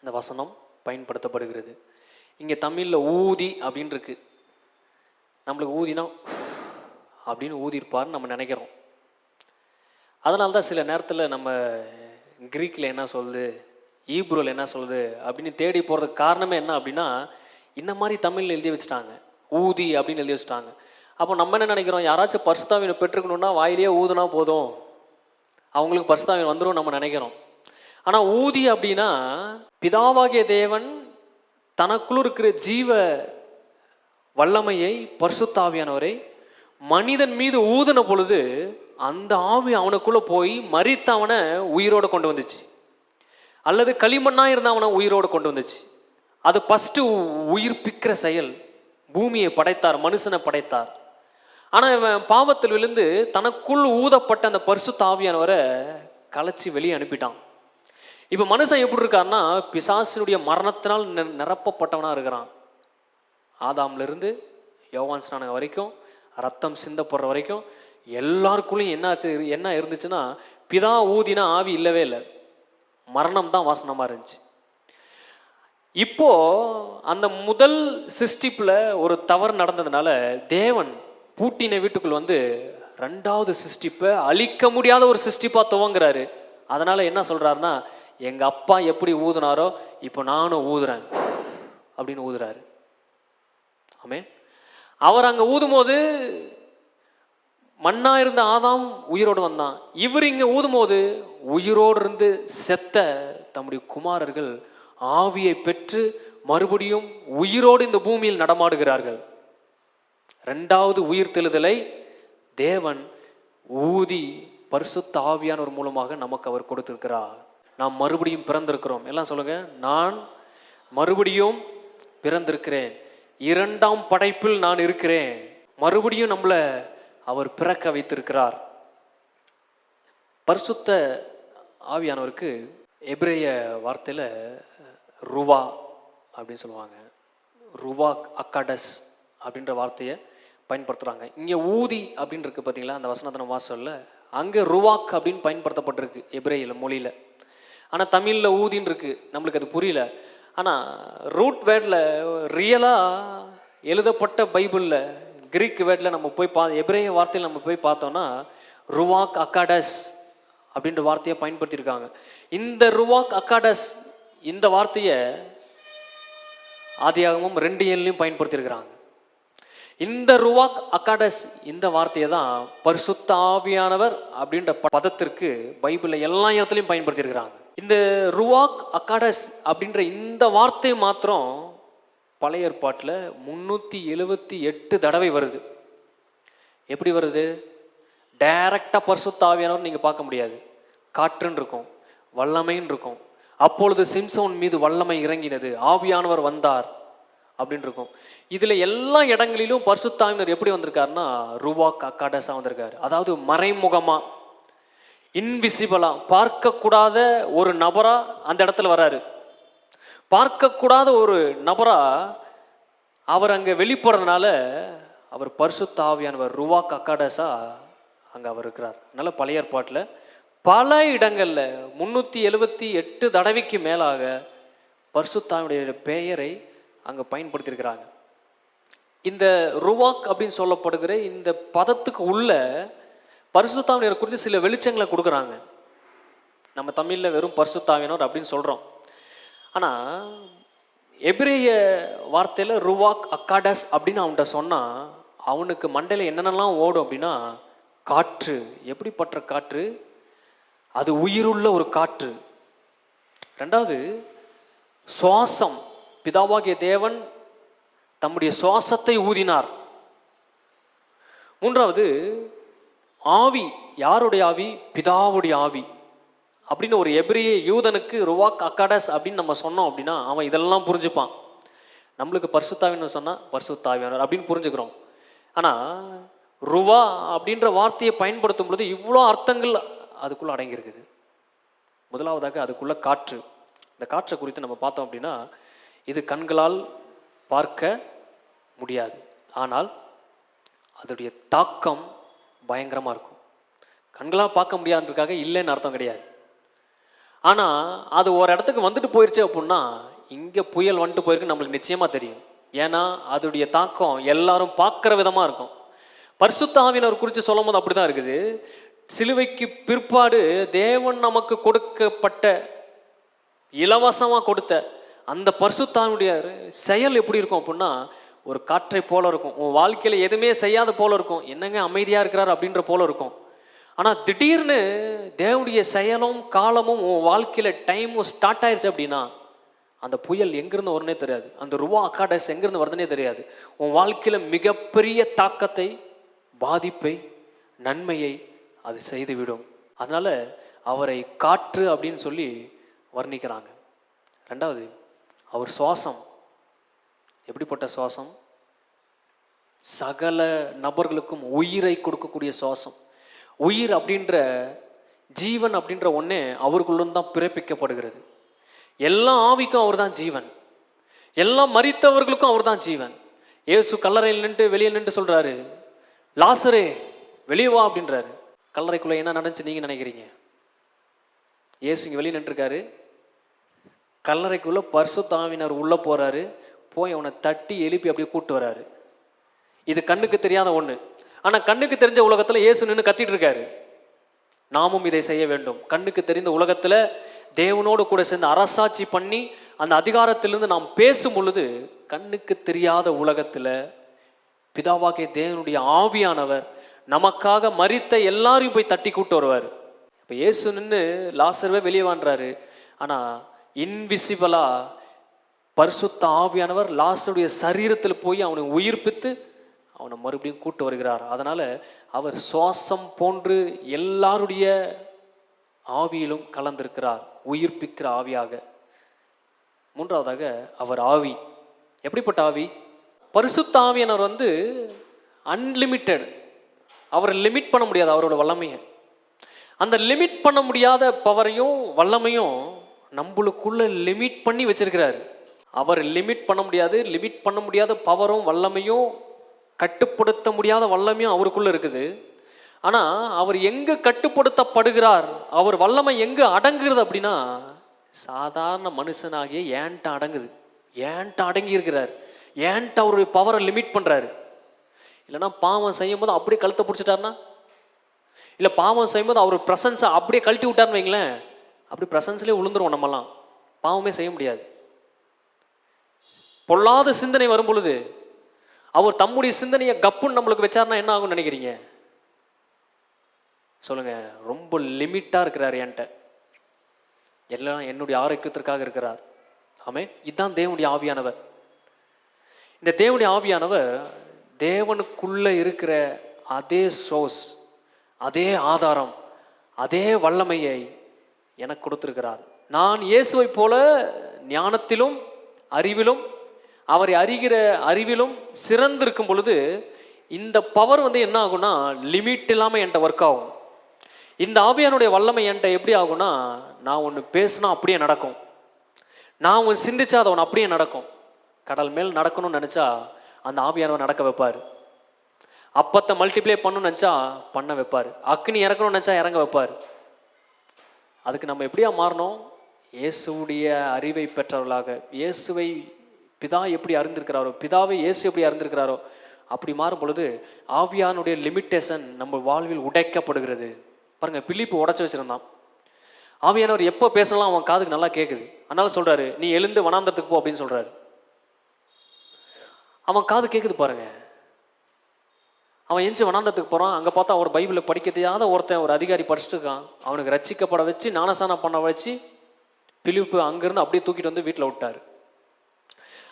இந்த வசனம் பயன்படுத்தப்படுகிறது. இங்கே தமிழில் ஊதி அப்படின்னு இருக்கு. நம்மளுக்கு ஊதினா அப்படின்னு ஊதிருப்பார்னு நம்ம நினைக்கிறோம். அதனால தான் சில நேரத்தில் நம்ம கிரீக்கில் என்ன சொல்லுது, ஈப்ரூவில் என்ன சொல்லுது அப்படின்னு தேடி போகிறதுக்கு காரணமே என்ன அப்படின்னா, இந்த மாதிரி தமிழில் எழுதி வச்சுட்டாங்க, ஊதி அப்படின்னு எழுதி வச்சுட்டாங்க. அப்போ நம்ம என்ன நினைக்கிறோம், யாராச்சும் பரிசுத்தாவியை பெற்றுக்கணுன்னா வாயிலேயே ஊதுனா போதும், அவங்களுக்கு பரிசுத்தாவியை வந்துடும் நம்ம நினைக்கிறோம். ஆனால் ஊதி அப்படின்னா, பிதாவாகிய தேவன் தனக்குள் இருக்கிற ஜீவ வல்லமையை, பரிசுத்தாவியானவரை மனிதன் மீது ஊதின பொழுது அந்த ஆவி அவனுக்குள்ளே போய் மரித்த அவனை உயிரோடு கொண்டு வந்துச்சு, அல்லது களிமண்ணாக இருந்த அவனை உயிரோடு கொண்டு வந்துச்சு. அது ஃபஸ்ட்டு உயிர்ப்பிக்கிற செயல். பூமியை படைத்தார், மனுஷனை படைத்தார். ஆனால் இவன் பாவத்தில் விழுந்து தனக்குள் ஊதப்பட்ட அந்த பரிசுத்த ஆவியானவரை கலைச்சி வெளியே அனுப்பிட்டான். இப்போ மனுஷன் எப்படி இருக்காருன்னா, பிசாசினுடைய மரணத்தினால் நிரப்பப்பட்டவனாக இருக்கிறான். ஆதாம்லேருந்து யோவான் ஸ்நானம் வரைக்கும், ரத்தம் சிந்தப்படுற வரைக்கும் எல்லாருக்குள்ளேயும் என்ன இருந்துச்சுன்னா, பிதா ஊதினா ஆவி இல்லவே இல்லை, மரணம் தான் வாசனமாக இருந்துச்சு. இப்போ அந்த முதல் சிருஷ்டிப்பில் ஒரு தவறு நடந்ததுனால தேவன் பூட்டின வீட்டுக்குள் வந்து ரெண்டாவது சிருஷ்டிப்பை அழிக்க முடியாத ஒரு சிருஷ்டிப்பாக துவங்குறாரு. அதனால் என்ன சொல்கிறாருன்னா, எங்கள் அப்பா எப்படி ஊதுனாரோ இப்போ நானும் ஊதுறேன் அப்படின்னு ஊதுறாரு. ஆமே. அவர் அங்கே ஊதும்போது மண்ணா இருந்த ஆதாம் உயிரோடு வந்தான். இவர் இங்கே ஊதும்போது உயிரோடு இருந்து செத்த தம்முடைய குமாரர்கள் ஆவியை பெற்று மறுபடியும் உயிரோடு இந்த பூமியில் நடமாடுகிறார்கள். ரெண்டாவது உயிர் தெழுதலை தேவன் ஊதி பரிசுத்த ஆவியானவர் மூலமாக நமக்கு அவர் கொடுத்திருக்கிறார். நாம் மறுபடியும் பிறந்திருக்கிறோம். எல்லாம் சொல்லுங்க, நான் மறுபடியும் பிறந்திருக்கிறேன், இரண்டாம் படைப்பில் நான் இருக்கிறேன். மறுபடியும் நம்மளை அவர் பிறக்க வைத்திருக்கிறார். பரிசுத்த ஆவியானவருக்கு எபிரேய வார்த்தையில் ருவா அப்படின்னு சொல்லுவாங்க. ருவா அக்காடஸ் அப்படின்ற வார்த்தையை பயன்படுத்துகிறாங்க. இங்கே ஊதி அப்படின்னு இருக்குது பார்த்தீங்களா, அந்த வசனத்தின வாசல்ல அங்கே ருவாக் அப்படின்னு பயன்படுத்தப்பட்டிருக்கு எபிரேயில மொழியில். ஆனால் தமிழில் ஊதின்னு இருக்குது, நம்மளுக்கு அது புரியல. ஆனால் ரூட் வேர்டில் ரியலாக எழுதப்பட்ட பைபிளில் கிரீக் வேர்டில் நம்ம போய் எபிரேய வார்த்தையில் நம்ம போய் பார்த்தோன்னா ருவாக் அக்காடஸ் அப்படின்ற வார்த்தையை பயன்படுத்தியிருக்காங்க. இந்த ருவாக் அக்காடஸ் இந்த வார்த்தையை ஆதியாகமம் 2:7 பயன்படுத்தியிருக்கிறாங்க. இந்த ருவாக் அக்காடஸ் இந்த வார்த்தையை தான் பரிசுத்த ஆவியானவர் அப்படின்ற பதத்திற்கு பைபிளில் எல்லா இடத்துலையும் பயன்படுத்தியிருக்கிறாங்க. இந்த ருவாக் அக்காடஸ் அப்படின்ற இந்த வார்த்தை மாத்திரம் பழைய ஏற்பாட்டில் 378 தடவை வருது. எப்படி வருது? டைரக்டாக பரிசுத்த ஆவியானவர் நீங்கள் பார்க்க முடியாது. காற்றுன்னு இருக்கும், வல்லமைன்னு இருக்கும். அப்பொழுது சிம்சோன் மீது வல்லமை இறங்கினது, ஆவியானவர் வந்தார் அப்படின்னு இருக்கும். இதில் எல்லா இடங்களிலும் பரிசுத்த ஆவியானவர் எப்படி வந்திருக்காருன்னா ருவாக் அக்காடஸாக வந்திருக்காரு. அதாவது மறைமுகமாக, இன்விசிபிளாக, பார்க்கக்கூடாத ஒரு நபராக அந்த இடத்துல வராரு. பார்க்கக்கூடாத ஒரு நபராக அவர் அங்கே வெளிப்படுறதுனால அவர் பரிசுத்த ஆவியானவர் ருவாக் அக்காடஸாக அங்கே அவர் இருக்கிறார். அதனால பழைய ஏற்பாட்டில் பல இடங்களில் 378 தடவைக்கு மேலாக பரிசுத்தாவினுடைய பெயரை அங்கே பயன்படுத்தியிருக்கிறாங்க. இந்த ருவாக் அப்படின்னு சொல்லப்படுகிற இந்த பதத்துக்கு உள்ள பரிசுத்தாவினர் குறித்து சில வெளிச்சங்களை கொடுக்குறாங்க. நம்ம தமிழில் வெறும் பரிசுத்தாவினர் அப்படின்னு சொல்கிறோம். ஆனால் எபிரேய வார்த்தையில் ருவாக் அக்காடஸ் அப்படின்னு அவன்கிட்ட சொன்னால் அவனுக்கு மண்டையில் என்னென்னலாம் ஓடும் அப்படின்னா, காற்று. எப்படிப்பட்ட காற்று? அது உயிருள்ள ஒரு காற்று. ரெண்டாவது சுவாசம். பிதாவாகிய தேவன் தம்முடைய சுவாசத்தை ஊதினார். மூன்றாவது ஆவி. யாருடைய ஆவி? பிதாவுடைய ஆவி. அப்படின்னு ஒரு எபிரிய யூதனுக்கு ருவாக் அக்காடஸ் அப்படின்னு நம்ம சொன்னோம் அப்படின்னா அவன் இதெல்லாம் புரிஞ்சுப்பான். நம்மளுக்கு பரிசுத்தாவின்னு சொன்னால் பரிசுத்தாவியானவர் அப்படின்னு புரிஞ்சுக்கிறோம். ஆனால் ருவா அப்படின்ற வார்த்தையை பயன்படுத்தும் பொழுது இவ்வளோ அர்த்தங்கள் அதுக்குள்ளே அடங்கியிருக்குது. முதலாவதாக அதுக்குள்ள காற்று. இந்த காற்றை குறித்து நம்ம பார்த்தோம் அப்படின்னா, இது கண்களால் பார்க்க முடியாது, ஆனால் அதோடைய தாக்கம் பயங்கரமாக இருக்கும். கண்களால் பார்க்க முடியாதுன்றதுக்காக இல்லைன்னு அர்த்தம் கிடையாது. ஆனால் அது ஒரு இடத்துக்கு வந்துட்டு போயிடுச்சு அப்படின்னா, இங்கே புயல் வந்துட்டு போயிருக்கு நம்மளுக்கு நிச்சயமாக தெரியும். ஏன்னா அதோடைய தாக்கம் எல்லாரும் பார்க்குற விதமாக இருக்கும். பரிசுத்த ஆவியானவர் குறித்து சொல்லும் போது அப்படி தான் இருக்குது. சிலுவைக்கு பிற்பாடு தேவன் நமக்கு கொடுக்கப்பட்ட, இலவசமாக கொடுத்த அந்த பரிசுத்த ஆவியுடைய செயல் எப்படி இருக்கும் அப்படின்னா, ஒரு காற்றை போல இருக்கும். உன் வாழ்க்கையில் எதுவுமே செய்யாத போல இருக்கும். என்னங்க அமைதியாக இருக்கிறார் அப்படின்ற போல இருக்கும். ஆனால் திடீர்னு தேவனுடைய செயலும் காலமும் உன் வாழ்க்கையில் டைமும் ஸ்டார்ட் ஆயிடுச்சு அப்படின்னா, அந்த புயல் எங்கேருந்து வரும்னே தெரியாது. அந்த ருவா அக்காடஸ் எங்கேருந்து வருதுன்னே தெரியாது. உன் வாழ்க்கையில் மிகப்பெரிய தாக்கத்தை, பாதிப்பை, நன்மையை அது செய்துவிடும். அதனால் அவரை காற்று அப்படின்னு சொல்லி வர்ணிக்கிறாங்க. ரெண்டாவது அவர் சுவாசம். எப்படிப்பட்ட சுவாசம்? சகல நபர்களுக்கும் உயிரை கொடுக்கக்கூடிய சுவாசம். உயிர் அப்படின்ற, ஜீவன் அப்படின்ற ஒன்றே அவருக்குள்ளும் தான் பிறப்பிக்கப்படுகிறது. எல்லா ஆவிக்கும் அவர் தான் ஜீவன். எல்லா மரித்தவர்களுக்கும் அவர் தான் ஜீவன். இயேசு கல்லறையில் நின்று வெளியே நின்று சொல்கிறாரு, லாசரே வெளியே வா அப்படின்றாரு. கல்லறைக்குள்ளே என்ன நடந்துச்சு நீங்கள் நினைக்கிறீங்க? இயேசு இங்கே வெளியே நின்றுருக்காரு. கல்லறைக்குள்ளே பரிசுத்த ஆவியானவர் உள்ளே போகிறாரு. போய் அவனை தட்டி எழுப்பி அப்படியே கூப்பிட்டு வராரு. இது கண்ணுக்கு தெரியாத ஒன்று. ஆனால் கண்ணுக்கு தெரிஞ்ச உலகத்தில் இயேசு நின்று கத்திட்டு இருக்காரு. நாமும் இதை செய்ய வேண்டும். கண்ணுக்கு தெரிந்த உலகத்தில் தேவனோடு கூட சேர்ந்து அரசாட்சி பண்ணி அந்த அதிகாரத்திலிருந்து நாம் பேசும் பொழுது, கண்ணுக்கு தெரியாத உலகத்தில் பிதாவாகிய தேவனுடைய ஆவியானவர் நமக்காக மரித்த எல்லாரையும் போய் தட்டி கூட்டு வருவார். இப்போ இயேசு நின்று லாசர்வே வெளியே வான்றாரு. ஆனால் இன்விசிபிளாக பரிசுத்த ஆவியானவர் லாசருடைய சரீரத்தில் போய் அவனை உயிர்ப்பித்து அவனை மறுபடியும் கூட்டு வருகிறார். அதனால் அவர் சுவாசம் போன்று எல்லாருடைய ஆவியிலும் கலந்திருக்கிறார், உயிர்ப்பிக்கிற ஆவியாக. மூன்றாவதாக அவர் ஆவி. எப்படிப்பட்ட ஆவி? பரிசுத்த ஆவியானவர் அன்லிமிட்டெட். அவரை லிமிட் பண்ண முடியாது அவரோட வல்லமையை. அந்த லிமிட் பண்ண முடியாத பவரையும் வல்லமையும் நம்மளுக்குள்ள லிமிட் பண்ணி வச்சிருக்கிறாரு. அவர் லிமிட் பண்ண முடியாது. லிமிட் பண்ண முடியாத பவரும் வல்லமையும், கட்டுப்படுத்த முடியாத வல்லமையும் அவருக்குள்ள இருக்குது. ஆனால் அவர் எங்கே கட்டுப்படுத்தப்படுகிறார், அவர் வல்லமை எங்கே அடங்குகிறது அப்படின்னா, சாதாரண மனுஷனாகிய ஏன்ட்ட அடங்குது. ஏன்ட்ட அடங்கி இருக்கிறார். ஏன்ட்ட அவருடைய பவரை லிமிட் பண்ணுறாரு. இல்லைன்னா பாவம் செய்யும் போது அப்படியே கழுத்தை பிடிச்சிட்டாருன்னா, இல்லை பாவம் செய்யும்போது அவர் ப்ரெசன்ஸை அப்படியே கழட்டி விட்டார்னு வைங்களேன், அப்படி ப்ரெசன்ஸ்லேயே விழுந்துருவோம் நம்மலாம். பாவமே செய்ய முடியாது. பொல்லாத சிந்தனை வரும் பொழுது அவர் தம்முடைய சிந்தனையை கப்புன்னு நம்மளுக்கு வச்சார்னா என்ன ஆகும்னு நினைக்கிறீங்க? சொல்லுங்க. ரொம்ப லிமிட்டாக இருக்கிறார். என்கிட்ட எல்லாம் என்னுடைய ஆரோக்கியத்திற்காக இருக்கிறார். ஆமென். இதுதான் தேவனுடைய ஆவியானவர். இந்த தேவனுடைய ஆவியானவர் தேவனுக்குள்ள இருக்கிற அதே சோர்ஸ், அதே ஆதாரம், அதே வல்லமையை எனக்கு கொடுத்திருக்கிறார். நான் இயேசுவை போல ஞானத்திலும் அறிவிலும் அவரை அறிகிற அறிவிலும் சிறந்திருக்கும் பொழுது இந்த பவர் என்ன ஆகும்னா லிமிட் இல்லாமல் என்கிட்ட ஒர்க் ஆகும். இந்த ஆவியானுடைய வல்லமை என்கிட்ட எப்படி ஆகும்னா, நான் ஒன்று பேசினா அப்படியே நடக்கும். நான் ஒன்று சிந்திச்சா அதை ஒன்று அப்படியே நடக்கும். கடல் மேல் நடக்கணும்னு நினச்சா அந்த ஆவியானவர் நடக்க வைப்பார். அப்பத்தை மல்டிப்ளை பண்ணணும்னு நினச்சா பண்ண வைப்பார். அக்னி இறக்கணும்னு நினச்சா இறங்க வைப்பார். அதுக்கு நம்ம எப்படியா மாறணும்? இயேசுடைய அறிவை பெற்றவர்களாக, இயேசுவை பிதா எப்படி அறிந்திருக்கிறாரோ, பிதாவை இயேசு எப்படி அறிந்திருக்கிறாரோ அப்படி மாறும் பொழுது ஆவியானுடைய லிமிட்டேஷன் நம்ம வாழ்வில் உடைக்கப்படுகிறது. பாருங்க, பிலிப்பு உடைச்சு வச்சிருந்தான். ஆவியானவர் எப்போ பேசலாம் அவன் காதுக்கு நல்லா கேட்குது. அதனால சொல்றாரு, நீ எழுந்து வனாந்தரத்துக்கு போ அப்படின்னு சொல்றாரு. அவன் காது கேட்குது பாருங்க. அவன் எஞ்சி வனாந்தத்துக்கு போகிறான். அங்கே பார்த்தா அவர் பைபிளை படிக்க தெரியாத ஒருத்தன், ஒரு அதிகாரி படிச்சுட்டு இருக்கான். அவனுக்கு ரட்சிக்கப்பட வச்சு ஞானஸ்நானம் பண்ண வச்சு பிலிப்பு அங்கேருந்து அப்படியே தூக்கிட்டு வந்து வீட்டில் விட்டார்.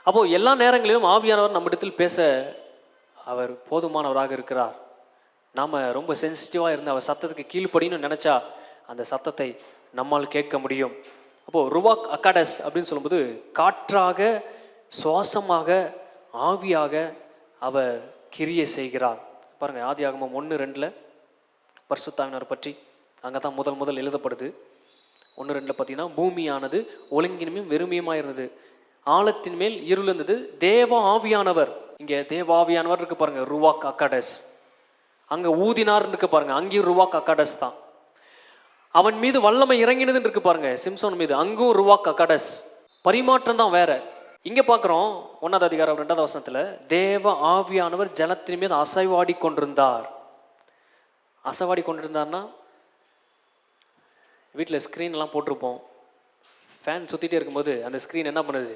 அப்போது எல்லா நேரங்களிலும் ஆவியானவர் நம்மிடத்தில் பேச அவர் போதுமானவராக இருக்கிறார். நாம் ரொம்ப சென்சிட்டிவாக இருந்து அவர் சத்தத்துக்கு கீழ்ப்படின்னு நினச்சா அந்த சத்தத்தை நம்மால் கேட்க முடியும். அப்போது ருவாக் அக்காடஸ் அப்படின்னு சொல்லும்போது காற்றாக, சுவாசமாக, ஆவியாக அவர் கிரியை செய்கிறார். பாருங்கள், ஆதியாகமம் 1:2 பரிசுத்தாவினர் பற்றி அங்கே தான் முதல் எழுதப்படுது. 1:2 பார்த்தீங்கன்னா, பூமியானது ஒழுங்கினுமே வெறுமையுமாக இருந்தது, ஆழத்தின் மேல் இருள் இருந்தது, தேவ ஆவியானவர். இங்கே தேவ ஆவியானவர் இருக்கு பாருங்க, ருவாக் அக்காடஸ். அங்கே ஊதினார் இருக்கு பாருங்க, அங்கேயும் ருவாக் அக்காடஸ் தான். அவன் மீது வல்லமை இறங்கினதுன்னு இருக்கு பாருங்க, சிம்சோன் மீது, அங்கும் ருவாக் அக்காடஸ். பரிமாற்றம் தான் வேற. இங்கே பார்க்குறோம் 1ஆம் அதிகாரம் 2ஆவது வசனத்தில், தேவ ஆவியானவர் ஜலத்தின் மீது அசைவாடி கொண்டிருந்தார். அசைவாடி கொண்டிருந்தார்னா, வீட்டில் ஸ்க்ரீன்லாம் போட்டிருப்போம், ஃபேன் சுற்றிட்டே இருக்கும்போது அந்த ஸ்க்ரீன் என்ன பண்ணுது,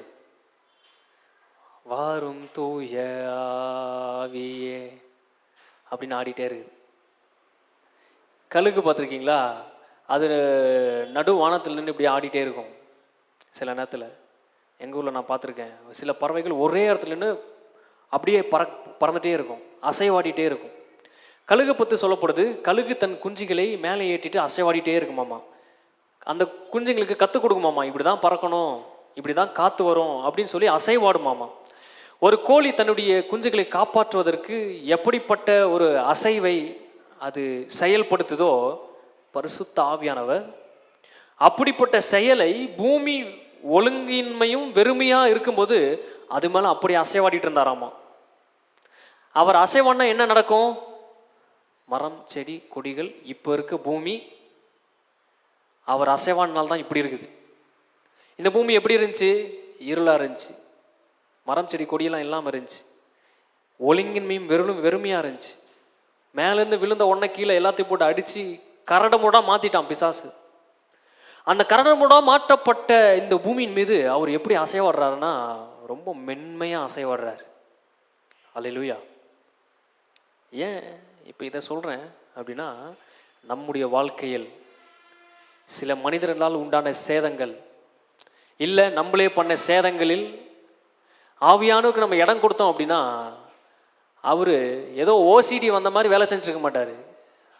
வாரும் தூய ஆவியே அப்படின்னு ஆடிட்டே இருக்குது. கழுகு பார்த்துருக்கீங்களா, அது நடு வானத்தில் நின்று இப்படி ஆடிட்டே இருக்கும். சில நேரத்தில் எங்கள் ஊரில் நான் பார்த்துருக்கேன், சில பறவைகள் ஒரே இடத்துல நின்று அப்படியே பறந்துகிட்டே இருக்கும், அசைவாடிட்டே இருக்கும். கழுகு பற்றி சொல்லப்படுது, கழுகு தன் குஞ்சுகளை மேலே ஏற்றிட்டு அசைவாடிட்டே இருக்குமாம்மா. அந்த குஞ்சுங்களுக்கு கற்றுக் கொடுக்குமாம்மா, இப்படி தான் பறக்கணும், இப்படி தான் காற்று வரும் அப்படின்னு சொல்லி அசைவாடுமாம்மா. ஒரு கோழி தன்னுடைய குஞ்சுகளை காப்பாற்றுவதற்கு எப்படிப்பட்ட ஒரு அசைவை அது செயல்படுத்துதோ, பரிசுத்த ஆவியானவர் அப்படிப்பட்ட செயலை பூமி ஒழுங்கின்மையும் வெறுமையாக இருக்கும்போது அது மேலே அப்படி அசைவாடிட்டு இருந்தாராமா. அவர் அசைவாடினா என்ன நடக்கும், மரம் செடி கொடிகள் இப்போ இருக்க பூமி அவர் அசைவாடினால்தான் இப்படி இருக்குது. இந்த பூமி எப்படி இருந்துச்சு, இருளாக இருந்துச்சு, மரம் செடி கொடியெல்லாம் இல்லாமல் இருந்துச்சு, ஒழுங்கின்மையும் வெறுமையாக இருந்துச்சு. மேலேருந்து விழுந்த உடனே கீழே எல்லாத்தையும் போட்டு அடித்து கரடமுடாக மாற்றிட்டான் பிசாசு. அந்த கரடமுடாக மாற்றப்பட்ட இந்த பூமியின் மீது அவர் எப்படி அசைவாடுறாருன்னா, ரொம்ப மென்மையாக அசைவாடுறார். அல்லேலூயா. ஏன் இப்போ இதை சொல்கிறேன் அப்படின்னா, நம்முடைய வாழ்க்கையில் சில மனிதர்களால் உண்டான சேதங்கள், இல்லை நம்மளே பண்ண சேதங்களில் ஆவியானவருக்கு நம்ம இடம் கொடுத்தோம் அப்படின்னா, அவர் ஏதோ ஓசிடி வந்த மாதிரி வேலை செஞ்சுருக்க மாட்டார்.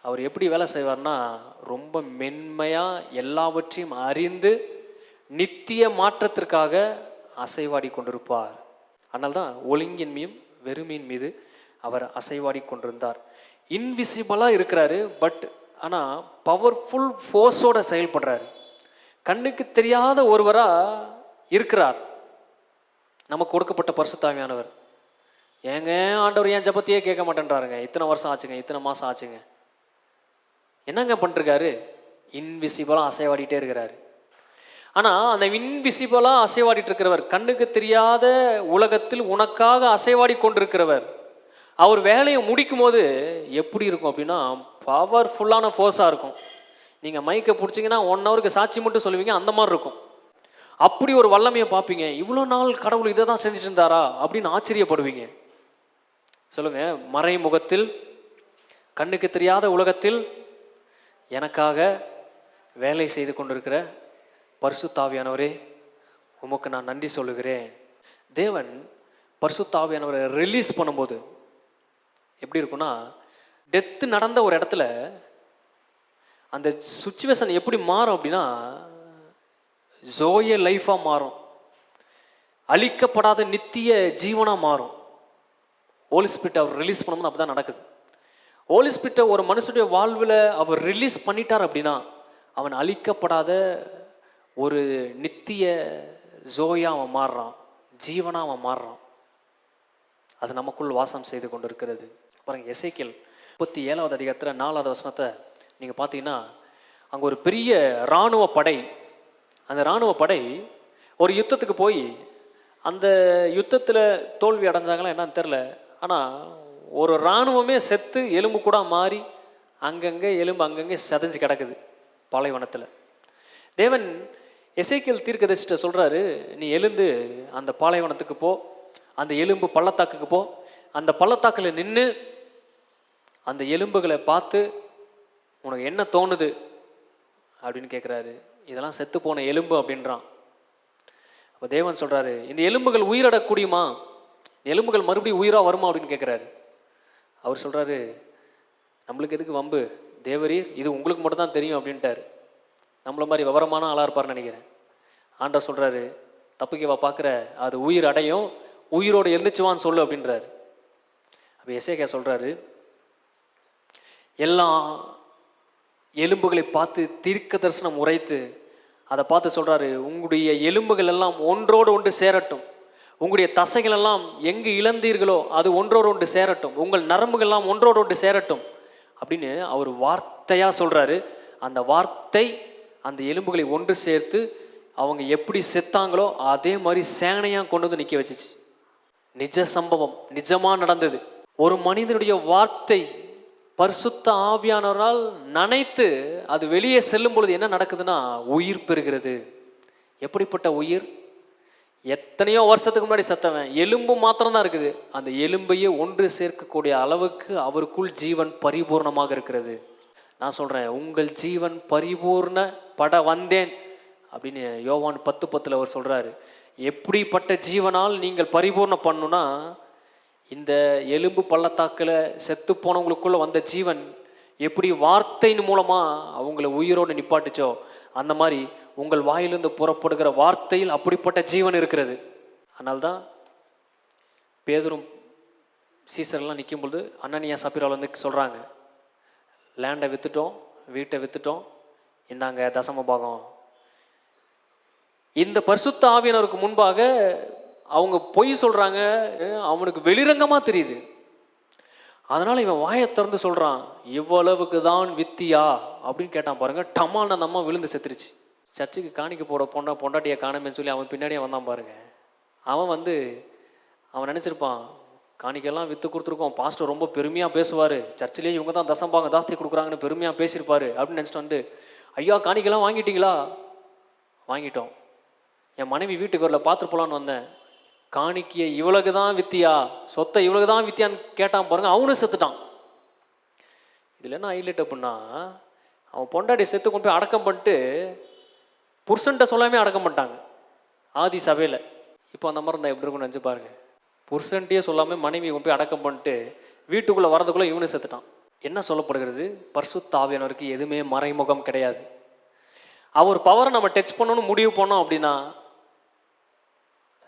அவர் எப்படி வேலை செய்வார்னா, ரொம்ப மென்மையாக எல்லாவற்றையும் அறிந்து நித்திய மாற்றத்திற்காக அசைவாடி கொண்டிருப்பார். அதனால்தான் ஒழுங்கின்மையும் வெறுமையின் மீது அவர் அசைவாடி கொண்டிருந்தார். இன்விசிபிளாக இருக்கிறாரு, பட் ஆனால் பவர்ஃபுல் ஃபோர்ஸோடு செயல்படுறாரு. கண்ணுக்கு தெரியாத ஒருவராக இருக்கிறார் நமக்கு கொடுக்கப்பட்ட பரிசுத்த ஆவியானவர். ஏங்க ஆண்டவர் ஏன் ஜபத்தையே கேட்க மாட்டேன்றாருங்க, இத்தனை வருஷம் ஆச்சுங்க, இத்தனை மாதம் ஆச்சுங்க, என்னங்க பண்ணிருக்காரு, இன்விசிபிளாக அசைவாடிட்டே இருக்கிறாரு. ஆனால் அந்த இன்விசிபிளாக அசைவாடிட்டு இருக்கிறவர், கண்ணுக்கு தெரியாத உலகத்தில் உனக்காக அசைவாடி கொண்டிருக்கிறவர், அவர் வேலையை முடிக்கும் போது எப்படி இருக்கும் அப்படின்னா, பவர்ஃபுல்லான ஃபோர்ஸாக இருக்கும். நீங்கள் மைக்கை பிடிச்சிங்கன்னா 1 ஹவருக்கு சாட்சி மட்டும் சொல்லுவீங்க, அந்த மாதிரி இருக்கும். அப்படி ஒரு வல்லமையை பார்ப்பீங்க. இவ்வளோ நாள் கடவுள் இதை தான் செஞ்சுட்டு இருந்தாரா அப்படின்னு ஆச்சரியப்படுவீங்க. சொல்லுங்கள், மறைமுகத்தில் கண்ணுக்கு தெரியாத உலகத்தில் எனக்காக வேலை செய்து கொண்டிருக்கிற பரிசுத்த ஆவியானவரே, உமக்கு நான் நன்றி சொல்லுகிறேன். தேவன் பரிசுத்த ஆவியானவரை ரிலீஸ் பண்ணும்போது எப்படி இருக்குன்னா, டெத்து நடந்த ஒரு இடத்துல அந்த சுச்சுவேஷன் எப்படி மாறும் அப்படின்னா, ஜோயே லைஃபாக மாறும், அழிக்கப்படாத நித்திய ஜீவனாக மாறும். ஹோலி ஸ்பிரிட் அவர் ரிலீஸ் பண்ணும்போது அப்படி தான் நடக்குது. ஹோலி ஸ்பிரிட்டை ஒரு மனுஷனுடைய வாழ்வில் அவர் ரிலீஸ் பண்ணிட்டார் அப்படின்னா, அவன் அழிக்கப்படாத ஒரு நித்திய ஜோயா அவன் மாறுறான், ஜீவனாக அவன் மாறுறான். அது நமக்குள் வாசம் செய்து கொண்டு இருக்கிறது. பாருங்கள், எசேக்கியேல் 37வது அதிகாரத்தில் 4வது வசனத்தை நீங்கள் பார்த்தீங்கன்னா, அங்கே ஒரு பெரிய இராணுவ படை, அந்த இராணுவ படை ஒரு யுத்தத்துக்கு போய் அந்த யுத்தத்தில் தோல்வி அடைஞ்சாங்களா என்னன்னு தெரில, ஆனால் ஒரு இராணுவமே செத்து எலும்பு கூட மாறி அங்கங்கே எலும்பு அங்கங்கே செதஞ்சு கிடக்குது பாலைவனத்தில். தேவன் எசேக்கியேல் தீர்க்கதரிசிட்ட சொல்கிறாரு, நீ எழுந்து அந்த பாலைவனத்துக்கு போ, அந்த எலும்பு பள்ளத்தாக்குக்கு போ, அந்த பள்ளத்தாக்கில் நின்று அந்த எலும்புகளை பார்த்து உனக்கு என்ன தோணுது அப்படின்னு கேட்குறாரு. இதெல்லாம் செத்து போன எலும்பு அப்படின்றான். அப்போ தேவன் சொல்கிறாரு, இந்த எலும்புகள் உயிரிடக்கூடியுமா, எலும்புகள் மறுபடியும் உயிராக வருமா அப்படின்னு கேட்குறாரு. அவர் சொல்கிறாரு, நம்மளுக்கு எதுக்கு வம்பு தேவரீர், இது உங்களுக்கு மட்டும் தான் தெரியும் அப்படின்ட்டார். நம்மள மாதிரி விவரமான ஆளாக இருப்பார்னு நினைக்கிறேன். ஆண்டவர் சொல்கிறாரு, தப்புக்கேவா பார்க்குற, அது உயிர் அடையும், உயிரோடு எழுந்துச்சுவான்னு சொல்லு அப்படின்றாரு. அப்போ எசேக்கியா சொல்கிறாரு, எல்லா எலும்புகளை பார்த்து தீர்க்க தரிசனம் உரைத்து அதை பார்த்து சொல்கிறாரு, உங்களுடைய எலும்புகள் எல்லாம் ஒன்றோடு ஒன்று சேரட்டும், உங்களுடைய தசைகள் எல்லாம் எங்கு இழந்தீர்களோ அது ஒன்றோடு ஒன்று சேரட்டும், உங்கள் நரம்புகள் எல்லாம் ஒன்றோடு ஒன்று சேரட்டும் அப்படின்னு அவர் வார்த்தையாக சொல்கிறாரு. அந்த வார்த்தை அந்த எலும்புகளை ஒன்று சேர்த்து அவங்க எப்படி செத்தாங்களோ அதே மாதிரி சேனையாக கொண்டு வந்து நிற்க வச்சிச்சு. நிஜ சம்பவம், நிஜமாக நடந்தது. ஒரு மனிதனுடைய வார்த்தை பரிசுத்த ஆவியானவரால் நனைத்து அது வெளியே செல்லும் பொழுது என்ன நடக்குதுன்னா உயிர் பெறுகிறது. எப்படிப்பட்ட உயிர்? எத்தனையோ வருஷத்துக்கு முன்னாடி செத்தவன் எலும்பு மாத்திரம்தான் இருக்குது, அந்த எலும்பையே ஒன்று சேர்க்கக்கூடிய அளவுக்கு அவருக்குள் ஜீவன் பரிபூர்ணமாக இருக்கிறது. நான் சொல்கிறேன், உங்கள் ஜீவன் பரிபூர்ணப்பட வந்தேன் அப்படின்னு யோவான் 10:10 அவர் சொல்கிறாரு. எப்படிப்பட்ட ஜீவனால் நீங்கள் பரிபூர்ணம் பண்ணணும்னா, இந்த எலும்பு பள்ளத்தாக்கில் செத்து போனவங்களுக்குள்ள வந்த ஜீவன் எப்படி வார்த்தையின் மூலமாக அவங்கள உயிரோடு நிப்பாட்டுச்சோ அந்த மாதிரி உங்கள் வாயிலிருந்து புறப்படுகிற வார்த்தையில் அப்படிப்பட்ட ஜீவன் இருக்கிறது. அதனால்தான் பேதுரும் சீசரெல்லாம் நிற்கும்பொழுது அனனியா சப்பீரால் வந்து சொல்கிறாங்க, லேண்டை விற்றுட்டோம், வீட்டை விற்றுட்டோம், இந்தாங்க தசம பாகம். இந்த பரிசுத்த ஆவியானவருக்கு முன்பாக அவங்க பொய் சொல்கிறாங்க, அவனுக்கு வெளிரங்கமாக தெரியுது. அதனால் இவன் வாயை திறந்து சொல்கிறான், இவ்வளவுக்கு தான் வித்தியா அப்படின்னு கேட்டான் பாருங்க. டமான் அந்த அம்மா விழுந்து செத்துருச்சு. சர்ச்சுக்கு காணிக்க போட பொண்டாட்டியை காணமேன்னு சொல்லி அவன் பின்னாடியே வந்தான் பாருங்க. அவன் நினச்சிருப்பான், காணிக்கெல்லாம் விற்று கொடுத்துருக்கோம், பாஸ்டர் ரொம்ப பெருமையாக பேசுவார், சர்ச்சிலேயே இவங்க தான் தசம்பாங்க ஜாஸ்தி கொடுக்குறாங்கன்னு பெருமையாக பேசியிருப்பார் அப்படின்னு நினச்சிட்டு வந்து, ஐயா காணிக்கெல்லாம் வாங்கிட்டீங்களா? வாங்கிட்டோம். என் மனைவி வீட்டுக்கு வரல, பார்த்துட்டு போகலான்னு வந்தேன். காணிக்கையை இவ்வளவு தான் வித்தியா, சொத்தை இவ்வளவு தான் வித்தியான்னு கேட்டான் பாருங்க. அவனும் செத்துட்டான். இதில் என்ன ஹைலைட் அப்படின்னா, அவன் பொண்டாட்டி செத்து கொண்டு போய் அடக்கம் பண்ணிட்டு புருஷன்ட்ட சொல்லாமே அடக்கம் பண்ணிட்டாங்க ஆதி சபையில். இப்போ அந்த மாதிரி இருந்தால் எப்படி இருக்கும்னு நினச்சி பாருங்க. புருஷன்ட்டையே சொல்லாமல் மனைவியை கொண்டு போய் அடக்கம் பண்ணிட்டு வீட்டுக்குள்ளே வரதுக்குள்ளே இவனு செத்துட்டான். என்ன சொல்லப்படுகிறது? பரிசுத்த ஆவியானவருக்கு எதுவுமே மறைமுகம் கிடையாது. அவர் பவரை நம்ம டச் பண்ணணும்னு முடிவு பண்ணோம் அப்படின்னா,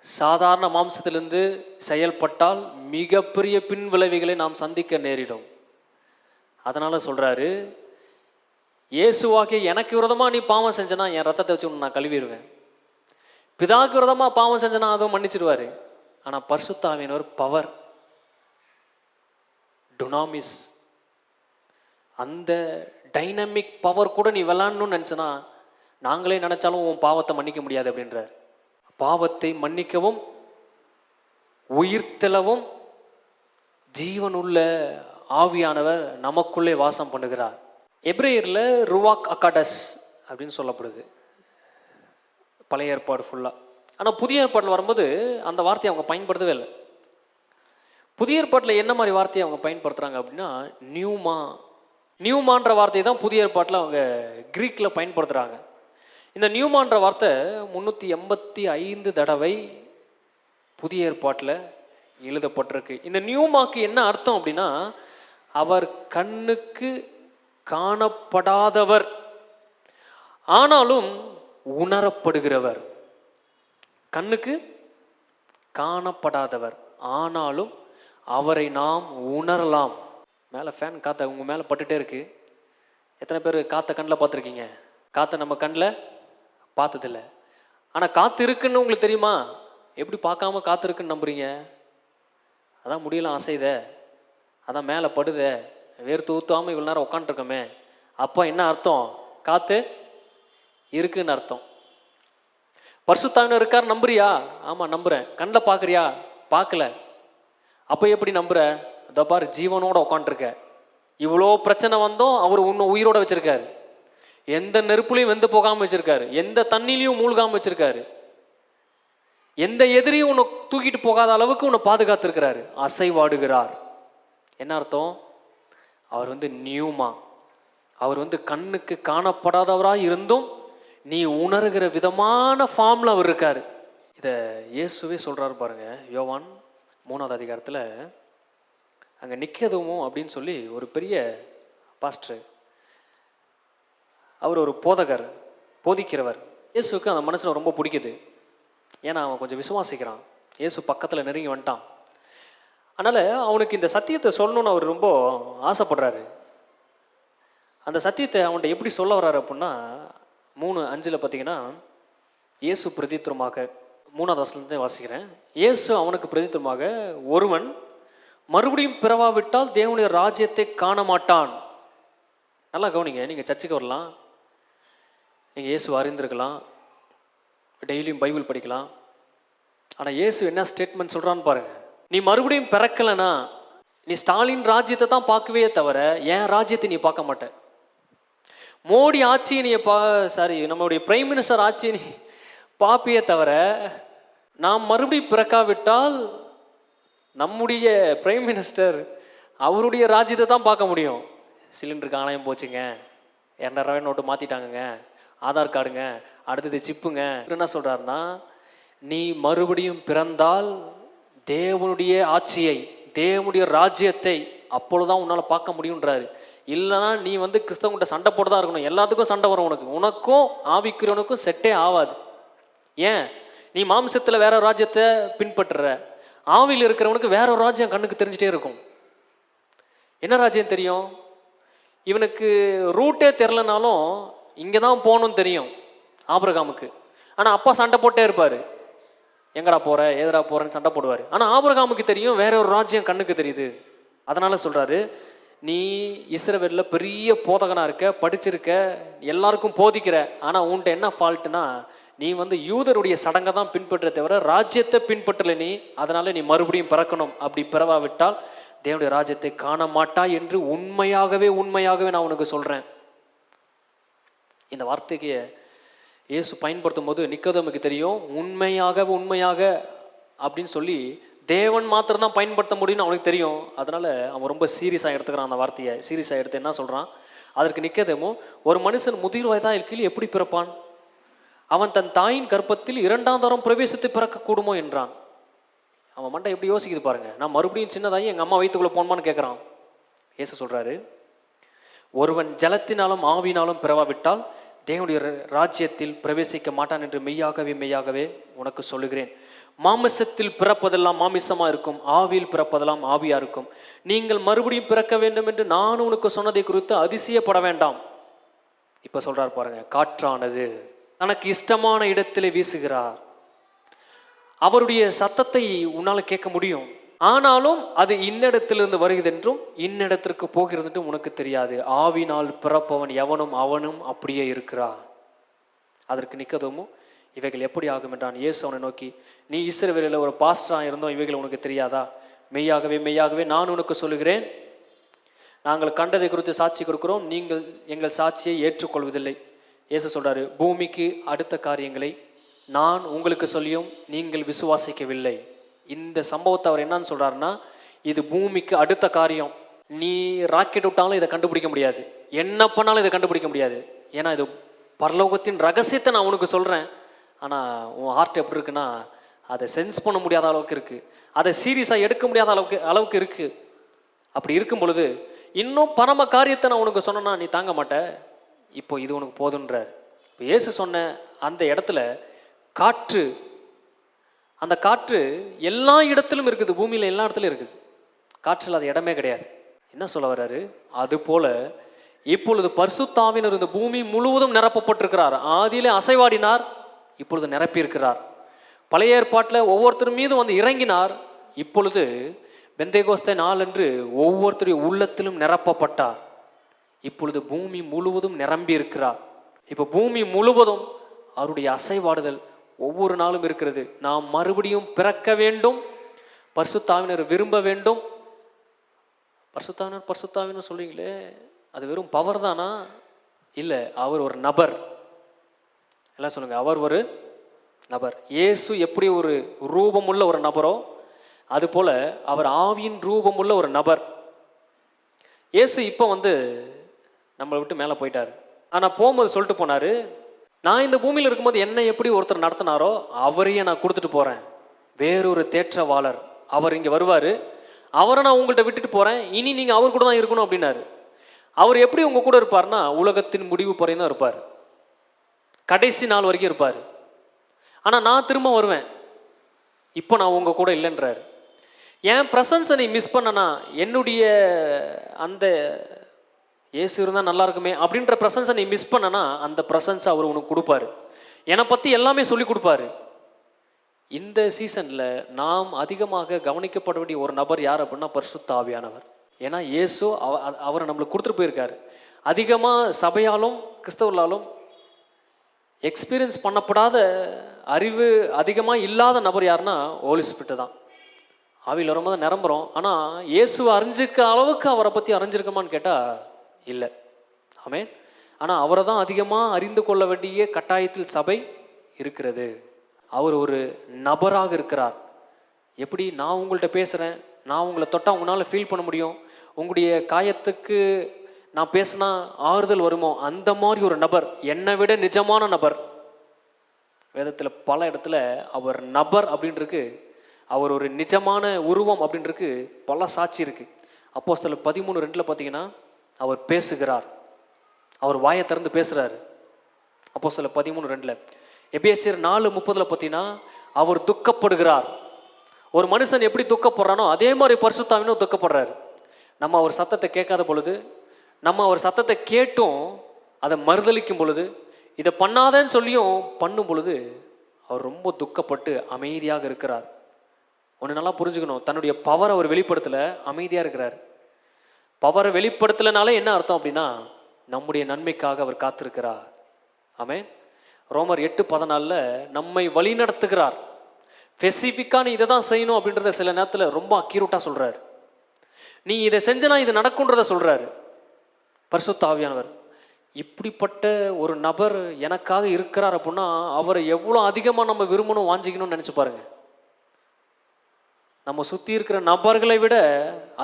சாதாரண மாம்சத்திலிருந்து செயல்பட்டால் மிகப்பெரிய பின் விளைவுகளை நாம் சந்திக்க நேரிடும். அதனால் சொல்கிறாரு, இயேசுவாகிய எனக்கு விரோதமாக நீ பாவம் செஞ்சனா என் ரத்தத்தை வச்சு நான் கழுவிடுவேன், பிதாக்கு விரோதமாக பாவம் செஞ்சனா அதுவும் மன்னிச்சிடுவார். ஆனால் பரிசுத்த ஆவியானவர் பவர், டுனாமிஸ், அந்த டைனமிக் பவர் கூட நீ விளாடணும்னு நினச்சனா நாங்களே நினச்சாலும் உன் பாவத்தை மன்னிக்க முடியாது அப்படின்றார். பாவத்தை மன்னிக்கவும் உயிர்த்தெழவும் ஜீவனுள்ள ஆவியானவர் நமக்குள்ளே வாசம் பண்ணுகிறார். எப்ரேயரில் ருவாக் அகாடஸ் அப்படின்னு சொல்லப்படுது பழைய ஏற்பாடு ஃபுல்லாக. ஆனால் புதிய ஏற்பாட்டில் வரும்போது அந்த வார்த்தையை அவங்க பயன்படுத்தவே இல்லை. புதிய ஏற்பாட்டில் என்ன மாதிரி வார்த்தையை அவங்க பயன்படுத்துகிறாங்க அப்படின்னா, நியூமான்ற வார்த்தையை தான் புதிய ஏற்பாட்டில் அவங்க கிரீக்கில் பயன்படுத்துகிறாங்க. இந்த நியூமான்ற வார்த்தை 385 தடவை புதிய ஏற்பாட்டில் எழுதப்பட்டிருக்கு. இந்த நியூமாக்கு என்ன அர்த்தம் அப்படின்னா, அவர் கண்ணுக்கு காணப்படாதவர் ஆனாலும் உணரப்படுகிறவர். கண்ணுக்கு காணப்படாதவர் ஆனாலும் அவரை நாம் உணரலாம். மேலே ஃபேன் காற்றை உங்கள் மேலே பட்டுட்டே இருக்கு. எத்தனை பேர் காற்றை கண்ணில் பார்த்துருக்கீங்க? காற்றை நம்ம கண்ணில் பார்த்ததில்லை. ஆனால் காற்று இருக்குன்னு உங்களுக்கு தெரியுமா? எப்படி பார்க்காம காற்று இருக்குன்னு நம்புறீங்க? அதான் முடியலாம் அசைதே, அதான் மேலே படுதே, வேர்த்து ஊற்றாமல் இவ்வளோ நேரம் உட்காந்துருக்கோமே. அப்போ என்ன அர்த்தம்? காற்று இருக்குன்னு அர்த்தம். பரிசுத்தாவியானவர் இருக்கார் நம்புறியா? ஆமாம் நம்புகிறேன். கண்ணில் பார்க்குறியா? பார்க்கல. அப்போ எப்படி நம்புற? அதை பாரு, ஜீவனோடு உட்காந்துருக்க. இவ்வளோ பிரச்சனை வந்தோம் அவர் இன்னும் உயிரோடு வச்சுருக்காரு. எந்த நெருப்புலையும் வெந்து போகாமல் வச்சுருக்காரு, எந்த தண்ணிலையும் மூழ்காமல் வச்சுருக்காரு, எந்த எதிரியும் உன்னை தூக்கிட்டு போகாத அளவுக்கு உன்னை பாதுகாத்துருக்கிறாரு. அசைவாடுகிறார். என்ன அர்த்தம்? அவர் வந்து நியூமா, அவர் வந்து கண்ணுக்கு காணப்படாதவராக இருந்தும் நீ உணர்கிற விதமான ஃபார்மில் அவர் இருக்கார். இதை இயேசுவே சொல்கிறாரு பாருங்க, யோவான் 3வது அதிகாரத்தில். அங்கே நிக்கதோமு அப்படின்னு சொல்லி ஒரு பெரிய பாஸ்டர், அவர் ஒரு போதகர், போதிக்கிறவர். இயேசுக்கு அந்த மனுஷனை ரொம்ப பிடிக்குது. ஏன்னா அவன் கொஞ்சம் விசுவாசிக்கிறான், இயேசு பக்கத்தில் நெருங்கி வந்துட்டான். அதனால் அவனுக்கு இந்த சத்தியத்தை சொல்லணும்னு அவர் ரொம்ப ஆசைப்படுறாரு. அந்த சத்தியத்தை அவன்கிட்ட எப்படி சொல்ல வர்றாரு அப்படின்னா, 3:5 பார்த்தீங்கன்னா, இயேசு பிரதித்திரமாக, 3வது வசனத்தை வாசிக்கிறேன். இயேசு அவனுக்கு பிரதித்திரமாக, ஒருவன் மறுபடியும் பிறவாவிட்டால் தேவனுடைய ராஜ்யத்தை காண மாட்டான். நல்லா கவனிங்க, நீங்கள் சர்ச்சுக்கு வரலாம், நீங்கள் இயேசு அறிந்திருக்கலாம், டெய்லியும் பைபிள் படிக்கலாம். ஆனால் இயேசு என்ன ஸ்டேட்மெண்ட் சொல்கிறான்னு பாருங்கள். நீ மறுபடியும் பிறக்கலைன்னா நீ ஸ்டாலின் ராஜ்யத்தை தான் பார்க்கவே தவிர என் ராஜ்யத்தை நீ பார்க்க மாட்ட. மோடி ஆட்சியை நீ நம்மளுடைய பிரைம் மினிஸ்டர் ஆட்சியை நீ பார்ப்பியே தவிர, நாம் மறுபடியும் பிறக்காவிட்டால் நம்முடைய பிரைம் மினிஸ்டர் அவருடைய ராஜ்யத்தை தான் பார்க்க முடியும். சிலிண்டருக்கு ஆணையம் போச்சுங்க, 200 ரூபாய் நோட்டு மாற்றிட்டாங்கங்க, ஆதார் கார்டுங்க, அடுத்தது சிப்புங்க. என்ன சொல்கிறாருன்னா, நீ மறுபடியும் பிறந்தால் தேவனுடைய ஆட்சியை, தேவனுடைய ராஜ்யத்தை அப்பொழுதுதான் உன்னால் பார்க்க முடியுன்றாரு. இல்லைனா நீ வந்து கிறிஸ்தவங்கிட்ட சண்டை போட்டு தான் இருக்கணும். எல்லாத்துக்கும் சண்டை வரும் உனக்கு, உனக்கும் ஆவிக்கிறவனுக்கும் செட்டே ஆகாது. ஏன்? நீ மாம்சத்தில் வேற ஒரு ராஜ்யத்தை பின்பற்றுற, ஆவியில் இருக்கிறவனுக்கு வேற ஒரு ராஜ்யம் கண்ணுக்கு தெரிஞ்சிட்டே இருக்கும். என்ன ராஜ்யம் தெரியும்? இவனுக்கு ரூட்டே தெரிலனாலும் இங்கே தான் போகணும்னு தெரியும் ஆபிரகாமுக்கு. ஆனால் அப்பா சண்டை போட்டே இருப்பார், எங்கடா போகிற, ஏதரா போகிறேன்னு சண்டை போடுவார். ஆனால் ஆபிரகாமுக்கு தெரியும் வேற ஒரு ராஜ்யம் கண்ணுக்கு தெரியுது. அதனால் சொல்கிறாரு, நீ இஸ்ரவேலில் பெரிய போதகனாக இருக்க, படிச்சிருக்க, எல்லாருக்கும் போதிக்கிற, ஆனால் உன்ட்ட என்ன ஃபால்ட்டுனா, நீ வந்து யூதருடைய சடங்கை தான் பின்பற்ற தவிர ராஜ்யத்தை பின்பற்றலை நீ. அதனால் நீ மறுபடியும் பிறக்கணும். அப்படி பிறவாவிட்டால் தேவனுடைய ராஜ்யத்தை காண மாட்டாய் என்று உண்மையாகவே நான் உனக்கு சொல்கிறேன். இந்த வார்த்தைக்கு இயேசு பயன்படுத்தும் போது நிக்கோதேமுக்கு தெரியும், உண்மையாக அப்படின்னு சொல்லி தேவன் மாத்திரம்தான் பயன்படுத்த முடியும்னு அவனுக்கு தெரியும். அதனால் அவன் ரொம்ப சீரியஸாக எடுத்துக்கிறான். அந்த வார்த்தையை சீரியஸாக எடுத்து என்ன சொல்கிறான், அதற்கு நிக்கோதேமு, ஒரு மனுஷன் முதிர் வயதாக இருக்கையில் எப்படி பிறப்பான்? அவன் தன் தாயின் கர்ப்பத்தில் 2ஆம் தரம் பிரவேசித்து பிறக்கக்கூடுமோ என்றான். அவன் மண்டை எப்படி யோசிக்குது பாருங்க. நான் மறுபடியும் சின்னதாகி எங்கள் அம்மா வயிற்றுக்குள்ளே போனமான்னு கேட்குறான். இயேசு சொல்கிறாரு, ஒருவன் ஜலத்தினாலும் ஆவினாலும் பிறவாவிட்டால் தேவனுடைய ராஜ்யத்தில் பிரவேசிக்க மாட்டான் என்று மெய்யாகவே உனக்கு சொல்லுகிறேன். மாமிசத்தில் பிறப்பதெல்லாம் மாமிசமாக இருக்கும், ஆவியில் பிறப்பதெல்லாம் ஆவியாக இருக்கும். நீங்கள் மறுபடியும் பிறக்க வேண்டும் என்று நான் உனக்கு சொன்னதை குறித்து அதிசயப்பட வேண்டாம். இப்போ சொல்கிறார் பாருங்க, காற்றானது தனக்கு இஷ்டமான இடத்திலே வீசுகிறார், அவருடைய சத்தத்தை உன்னால் கேட்க முடியும், ஆனாலும் அது இன்னிடத்திலிருந்து வருகிறது என்றும் இன்னிடத்திற்கு போகிறது என்றும் உனக்கு தெரியாது. ஆவினால் பிறப்பவன் எவனும் அவனும் அப்படியே இருக்கிறார். அதற்கு நிக்கோதேமு, இவைகள் எப்படி ஆகும் என்றான். இயேசு அவனை நோக்கி, நீ இஸ்ரவேலில் ஒரு பாஸ்டராக இருந்தோம், இவைகள் உனக்கு தெரியாதா? மெய்யாகவே நான் உனக்கு சொல்லுகிறேன், நாங்கள் கண்டதை குறித்து சாட்சி கொடுக்கிறோம், நீங்கள் எங்கள் சாட்சியை ஏற்றுக்கொள்வதில்லை. இயேசு சொல்கிறாரு, பூமிக்கு அடுத்த காரியங்களை நான் உங்களுக்கு சொல்லியும் நீங்கள் விசுவாசிக்கவில்லை. இந்த சம்பவத்தை அவர் என்னன்னு சொல்கிறாருன்னா, இது பூமிக்கு அடுத்த காரியம். நீ ராக்கெட் விட்டாலும் இதை கண்டுபிடிக்க முடியாது, என்ன பண்ணாலும் இதை கண்டுபிடிக்க முடியாது. ஏன்னா இது பரலோகத்தின் ரகசியத்தை நான் உனக்கு சொல்கிறேன். ஆனால் உன் ஹார்ட் எப்படி இருக்குன்னா, அதை சென்ஸ் பண்ண முடியாத அளவுக்கு இருக்குது, அதை சீரியஸாக எடுக்க முடியாத அளவுக்கு இருக்குது. அப்படி இருக்கும் பொழுது இன்னும் பரம காரியத்தை நான் உனக்கு சொன்னேன்னா நீ தாங்க மாட்ட. இப்போ இது உனக்கு போதுன்றார். இப்போ இயேசு சொன்ன அந்த இடத்துல காற்று, அந்த காற்று எல்லா இடத்திலும் இருக்குது, பூமியில் எல்லா இடத்துலையும் இருக்குது. காற்றில் அது இடமே கிடையாது. என்ன சொல்ல வர்றாரு, அதுபோல் இப்பொழுது பரிசுத்த ஆவியானவர் இந்த பூமி முழுவதும் நிரப்பப்பட்டிருக்கிறார். ஆதியிலே அசைவாடினார், இப்பொழுது நிரப்பியிருக்கிறார். பழைய ஏற்பாட்டில் ஒவ்வொருத்தரும் மீதும் வந்து இறங்கினார். இப்பொழுது பெந்தேகோஸ்தே நாளன்று ஒவ்வொருத்தருடைய உள்ளத்திலும் நிரப்பப்பட்டார். இப்பொழுது பூமி முழுவதும் நிரம்பி இருக்கிறார். இப்போ பூமி முழுவதும் அவருடைய அசைவாடுதல் ஒவ்வொரு நாளும் இருக்கிறது. நாம் மறுபடியும் பிறக்க வேண்டும், பரிசுத்த ஆவியானவர் விரும்ப வேண்டும். பரிசுத்த ஆவியானவர் சொல்றீங்களே, அது வெறும் பவர் தானா? இல்லை, அவர் ஒரு நபர். எல்லாம் சொல்லுங்க, அவர் ஒரு நபர். இயேசு எப்படி ஒரு ரூபமுள்ள ஒரு நபரோ அதுபோல அவர் ஆவியின் ரூபமுள்ள ஒரு நபர். இயேசு இப்போ வந்து நம்மளை விட்டு மேலே போயிட்டார். ஆனால் போகும்போது சொல்லிட்டு போனார், நான் இந்த பூமியில் இருக்கும்போது என்னை எப்படி ஒருத்தர் நடத்தினாரோ அவரையே நான் கொடுத்துட்டு போகிறேன். வேறொரு தேற்றவாளர் அவர் இங்கே வருவார், அவரை நான் உங்கள்கிட்ட விட்டுட்டு போகிறேன், இனி நீங்கள் அவர் கூட தான் இருக்கணும் அப்படின்னாரு. அவர் எப்படி உங்கள் கூட இருப்பார்னா உலகத்தின் முடிவு வரையும் தான் இருப்பார், கடைசி நாள் வரைக்கும் இருப்பார். ஆனால் நான் திரும்ப வருவேன், இப்போ நான் உங்கள் கூட இல்லைன்றார். என் ப்ரெசன்ஸை நீ மிஸ் பண்ணனா, என்னுடைய அந்த இயேசு இருந்தால் நல்லா இருக்குமே அப்படின்ற ப்ரெசன்ஸை நீ மிஸ் பண்ணனா, அந்த ப்ரெசன்ஸை அவர் உனக்கு கொடுப்பாரு, என்னை பற்றி எல்லாமே சொல்லி கொடுப்பாரு. இந்த சீசனில் நாம் அதிகமாக கவனிக்கப்பட வேண்டிய ஒரு நபர் யார் அப்படின்னா பரிசுத்த ஆவியானவர். ஏன்னா இயேசு அவரை நம்மளுக்கு கொடுத்துட்டு போயிருக்காரு. அதிகமாக சபையாலும் கிறிஸ்தவர்களாலும் எக்ஸ்பீரியன்ஸ் பண்ணப்படாத அறிவு அதிகமாக இல்லாத நபர் யாருன்னா ஹோலி ஸ்பிரிட் தான். ஆவியில் வரும்போது நிரம்புகிறோம், ஆனால் இயேசுவை அறிஞ்சிருக்க அளவுக்கு அவரை பற்றி அறிஞ்சிருக்கமான்னு கேட்டால் இல்லை. ஆமென். ஆனால் அவரை தான் அதிகமாக அறிந்து கொள்ள வேண்டிய கட்டாயத்தில் சபை இருக்கிறது. அவர் ஒரு நபராக இருக்கிறார். எப்படி நான் உங்கள்கிட்ட பேசுகிறேன், நான் உங்களை தொட்டால் உங்களால் ஃபீல் பண்ண முடியும், உங்களுடைய காயத்துக்கு நான் பேசினா ஆறுதல் வருமோ, அந்த மாதிரி ஒரு நபர், என்னை விட நிஜமான நபர். வேதத்தில் பல இடத்துல அவர் நபர் அப்படின்ருக்கு, அவர் ஒரு நிஜமான உருவம் அப்படின்ருக்கு பல சாட்சி இருக்குது. அப்போஸ்தலர் 13:2 பார்த்தீங்கன்னா அவர் பேசுகிறார், அவர் வாயை திறந்து பேசுகிறார். அப்போஸ்தலர் 13:2. எபேசியர் 4:30 பார்த்தீங்கன்னா அவர் துக்கப்படுகிறார். ஒரு மனுஷன் எப்படி துக்கப்படுறானோ அதே மாதிரி பரிசுத்த ஆவியும் துக்கப்படுறாரு. நம்ம அவர் சத்தத்தை கேட்காத பொழுது, நம்ம அவர் சத்தத்தை கேட்டும் அதை மறுதளிக்கும் பொழுது, இதை பண்ணாதேன்னு சொல்லியும் பண்ணும் பொழுது அவர் ரொம்ப துக்கப்பட்டு அமைதியாக இருக்கிறார். ஒன்று நல்லா புரிஞ்சுக்கணும், தன்னுடைய பவரை அவர் வெளிப்படுத்தலை, அமைதியாக இருக்கிறார். பவரை வெளிப்படுத்தலைனாலே என்ன அர்த்தம் அப்படின்னா நம்முடைய நன்மைக்காக அவர் காத்திருக்கிறார். ஆமென். ரோமர் 8:14 நம்மை வழி நடத்துகிறார். ஸ்பெசிஃபிக்காக நீ இதை தான் செய்யணும் அப்படின்றத சில நேரத்தில் ரொம்ப அக்யூரேட்டாக சொல்கிறார். நீ இதை செஞ்சனா இது நடக்கும்ன்றத சொல்கிறாரு பரிசுத்த ஆவியானவர். இப்படிப்பட்ட ஒரு நபர் எனக்காக இருக்கிறார் அப்படின்னா அவரை எவ்வளோ அதிகமாக நம்ம விரும்பணும், வாஞ்சிக்கணும்னு நினச்சி பாருங்க. நம்ம சுற்றி இருக்கிற நபர்களை விட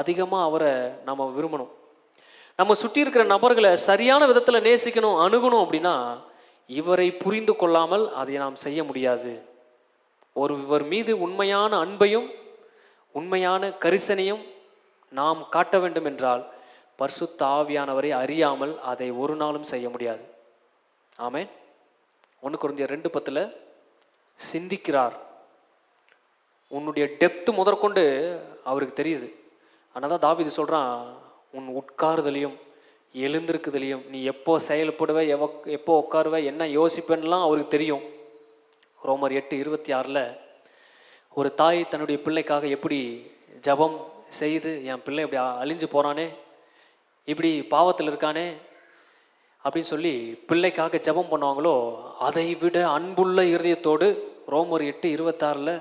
அதிகமாக அவரை நம்ம விரும்பணும். நம்ம சுற்றி இருக்கிற நபர்களை சரியான விதத்தில் நேசிக்கணும், அணுகணும் அப்படின்னா இவரை புரிந்து கொள்ளாமல் அதை நாம் செய்ய முடியாது. இவர் மீது உண்மையான அன்பையும் உண்மையான கரிசனையும் நாம் காட்ட வேண்டும் என்றால் பரிசுத்த ஆவியானவரை அறியாமல் அதை ஒரு நாளும் செய்ய முடியாது. ஆமென். 1 கொரிந்தியர் 2:10 சிந்திக்கிறார். உன்னுடைய டெப்த்து முதற்கொண்டு அவருக்கு தெரியுது. ஆனால் தான் தாவீது சொல்கிறான், உன் உட்காருதலையும் எழுந்திருக்குதலையும், நீ எப்போ செயல்படுவ, எப்போ உட்காருவ, என்ன யோசிப்பேன்லாம் அவருக்கு தெரியும். ரோமர் 8:26 ஒரு தாய் தன்னுடைய பிள்ளைக்காக எப்படி ஜபம் செய்து, என் பிள்ளை இப்படி அழிஞ்சு போகிறானே, இப்படி பாவத்தில் இருக்கானே அப்படின்னு சொல்லி பிள்ளைக்காக ஜபம் பண்ணுவாங்களோ, அதை விட அன்புள்ள இருதயத்தோடு ரோமர் 8:26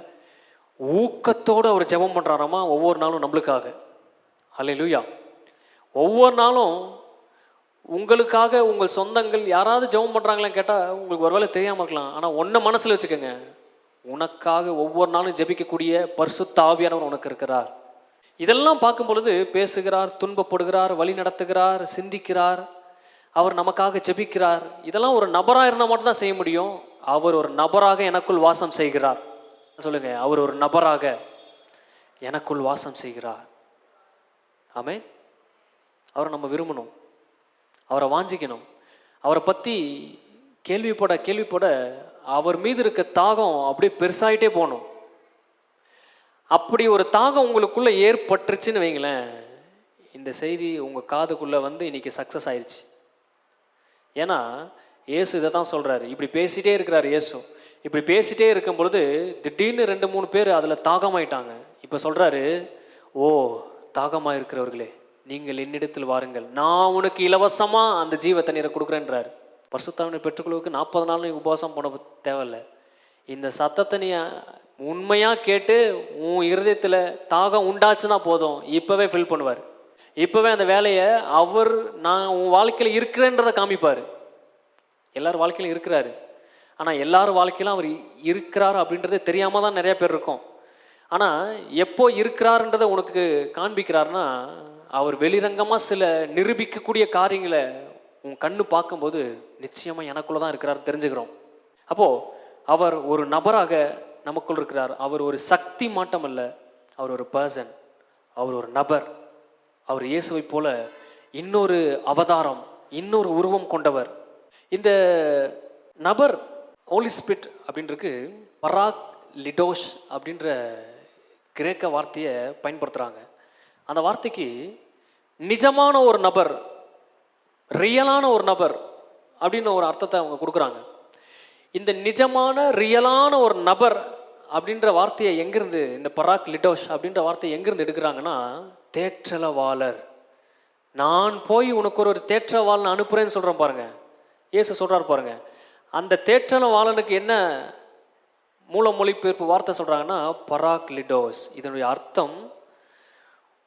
ஊக்கத்தோடு அவர் ஜபம் பண்ணுறாராமா ஒவ்வொரு நாளும் நம்மளுக்காக. அல்லேலூயா. ஒவ்வொரு நாளும் உங்களுக்காக உங்கள் சொந்தங்கள் யாராவது ஜெபம் பண்ணுறாங்களான்னு கேட்டால் உங்களுக்கு ஒருவேளை தெரியாமல் இருக்கலாம். ஆனால் ஒன்றை மனசில் வச்சுக்கோங்க, உனக்காக ஒவ்வொரு நாளும் ஜெபிக்கக்கூடிய பரிசுத்த ஆவியானவர் உனக்கு இருக்கிறார். இதெல்லாம் பார்க்கும் பொழுது பேசுகிறார், துன்பப்படுகிறார், வழி நடத்துகிறார், சிந்திக்கிறார், அவர் நமக்காக ஜெபிக்கிறார். இதெல்லாம் ஒரு நபராக இருந்தால் மட்டும்தான் செய்ய முடியும். அவர் ஒரு நபராக எனக்குள் வாசம் செய்கிறார். சொல்லுங்க, அவர் ஒரு நபராக எனக்குள் வாசம் செய்கிறார். ஆமென். அவரை நம்ம விரும்பணும், அவரை வாஞ்சிக்கணும், அவரை பற்றி கேள்விப்பட அவர் மீது இருக்க தாகம் அப்படியே பெருசாயிட்டே போகணும். அப்படி ஒரு தாகம் உங்களுக்குள்ளே ஏற்பட்டுருச்சுன்னு வைங்களேன், இந்த செய்தி உங்கள் காதுக்குள்ளே வந்து இன்றைக்கி சக்ஸஸ் ஆயிடுச்சு. ஏன்னா இயேசு இதை தான் சொல்கிறாரு. இப்படி பேசிகிட்டே இருக்கிறார் இயேசு. இப்படி பேசிகிட்டே இருக்கும் பொழுது திடீர்னு 2-3 பேர் அதில் தாகமாயிட்டாங்க. இப்போ சொல்கிறாரு, ஓ தாகமாக இருக்கிறவர்களே நீங்கள் என்னிடத்தில் வாருங்கள், நான் உனக்கு இலவசமாக அந்த ஜீவ தண்ணீரை கொடுக்குறேன்றார். பரிசுத்தாவினை பெற்றுக்கொள்வதற்கு 40 நாள் உபவாசம் பண்ண தேவையில்லை. இந்த சத்தத்தை நீ உண்மையாக கேட்டு உன் இருதயத்தில் தாகம் உண்டாச்சுன்னா போதும், இப்போவே ஃபில் பண்ணுவார். இப்போவே அந்த வேலையை அவர் நான் உன் வாழ்க்கையில் இருக்கிறேன்றதை காமிப்பார். எல்லார் வாழ்க்கையிலும் இருக்கிறாரு, ஆனால் எல்லார் வாழ்க்கையிலும் அவர் இருக்கிறார் அப்படின்றதே தெரியாமல் தான் நிறைய பேர் இருக்கும். ஆனால் எப்போ இருக்கிறாருன்றதை உனக்கு காண்பிக்கிறாருன்னா, அவர் வெளிரங்கமாக சில நிரூபிக்கக்கூடிய காரியங்களை உன் கண்ணு பார்க்கும்போது நிச்சயமாக எனக்குள்ளே தான் இருக்கிறார் தெரிஞ்சுக்கிறோம். அப்போது அவர் ஒரு நபராக நமக்குள் இருக்கிறார். அவர் ஒரு சக்தி மாட்டம் அல்ல, அவர் ஒரு பர்சன், அவர் ஒரு நபர். அவர் இயேசுவை போல இன்னொரு அவதாரம், இன்னொரு உருவம் கொண்டவர். இந்த நபர் ஹோலி ஸ்பிரிட் அப்படின்றது பராக் லிடோஷ் அப்படின்ற கிரேக்க வார்த்தையை பயன்படுத்துகிறாங்க. அந்த வார்த்தைக்கு நிஜமான ஒரு நபர், ரியலான ஒரு நபர் அப்படின்னு ஒரு அர்த்தத்தை அவங்க கொடுக்குறாங்க. இந்த நிஜமான ரியலான ஒரு நபர் அப்படின்ற வார்த்தையை எங்கேருந்து, இந்த பராக் லிடோஷ் அப்படின்ற வார்த்தையை எங்கேருந்து எடுக்கிறாங்கன்னா, தேற்றலவாளர். நான் போய் உனக்கு ஒரு தேற்றவாளன் அனுப்புகிறேன்னு சொல்கிறேன் பாருங்க, இயேசு சொல்கிறார் பாருங்க. அந்த தேற்றலவாளனுக்கு என்ன மூல மொழிபெயர்ப்பு வார்த்தை சொல்கிறாங்கன்னா பராக் லிடோஸ். இதனுடைய அர்த்தம்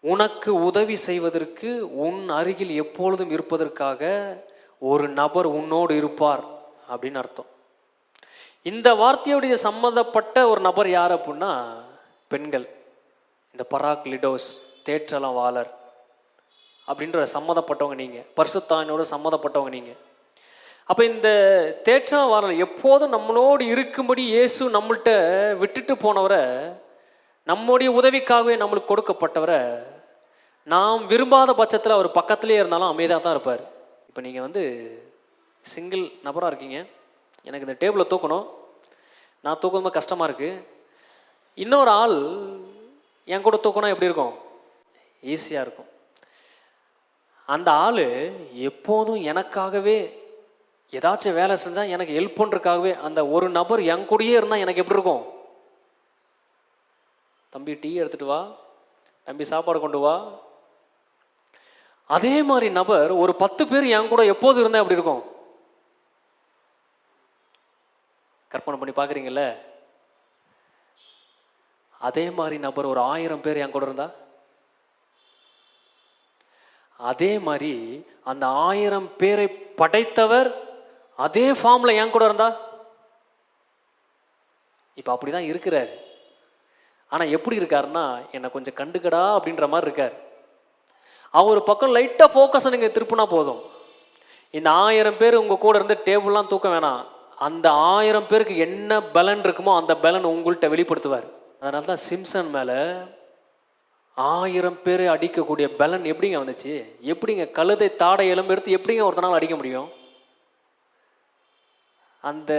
உனக்கு உதவி செய்வதற்கு, உன் அருகில் எப்பொழுதும் இருப்பதற்காக ஒரு நபர் உன்னோடு இருப்பார் அப்படின்னு அர்த்தம். இந்த வார்த்தையுடைய சம்மந்தப்பட்ட ஒரு நபர் யார் அப்படின்னா பெண்கள். இந்த பராக் லிடோஸ், தேற்றலவாளர் அப்படின்ற சம்மந்தப்பட்டவங்க நீங்கள், பரிசுத்தாவினோடு சம்மந்தப்பட்டவங்க நீங்கள். அப்போ இந்த தேற்றலவாளர் எப்போதும் நம்மளோடு இருக்கும்படி இயேசு நம்மள்கிட்ட விட்டுட்டு போனவரை, நம்முடைய உதவிக்காகவே நம்மளுக்கு கொடுக்கப்பட்டவரை, நாம் விரும்பாத பட்சத்தில் அவர் பக்கத்துலேயே இருந்தாலும் அமைதியாக தான் இருப்பார். இப்போ நீங்கள் சிங்கிள் நபராக இருக்கீங்க, எனக்கு இந்த டேபிளை தூக்கணும், நான் தூக்கணும் கஷ்டமாக இருக்குது. இன்னொரு ஆள் என் கூட தூக்கணும் எப்படி இருக்கும்? ஈஸியாக இருக்கும். அந்த ஆள் எப்போதும் எனக்காகவே ஏதாச்சும் வேலை செஞ்சால் எனக்கு ஹெல்ப் பண்ணுறதுக்காகவே அந்த ஒரு நபர் என் கூடயே இருந்தால் எனக்கு எப்படி இருக்கும்? தம்பி டீ எடுத்துகிட்டு வா, தம்பி சாப்பாடு கொண்டு வா. அதே மாதிரி நபர் ஒரு 10 பேர் என் கூட எப்போது இருந்தால் எப்படி இருக்கும்? கற்பனை பண்ணி பார்க்குறீங்கல்ல? அதே மாதிரி நபர் ஒரு 1000 பேர் என் கூட இருந்தா, அதே மாதிரி அந்த 1000 பேரை படைத்தவர் அதே ஃபார்ம்ல என் கூட இருந்தா, இப்போ அப்படிதான் இருக்கிறார். ஆனால் எப்படி இருக்காருன்னா, என்னை கொஞ்சம் கண்டுக்கடா அப்படின்ற மாதிரி இருக்கார். அவர் பக்கம் லைட்டாக ஃபோக்கஸை நீங்கள் திருப்பினா போதும், இந்த 1000 பேர் உங்கள் கூட இருந்து டேபிள்லாம் தூக்க வேணாம், அந்த 1000 பேருக்கு என்ன பலன் இருக்குமோ அந்த பலன் உங்கள்கிட்ட வெளிப்படுத்துவார். அதனால தான் சிம்சன் மேலே 1000 பேர் அடிக்கக்கூடிய பலன் எப்படிங்க வந்துச்சு? எப்படிங்க கழுதை தாடை எலும்பு எடுத்து எப்படிங்க ஒருத்தனால அடிக்க முடியும்? அந்த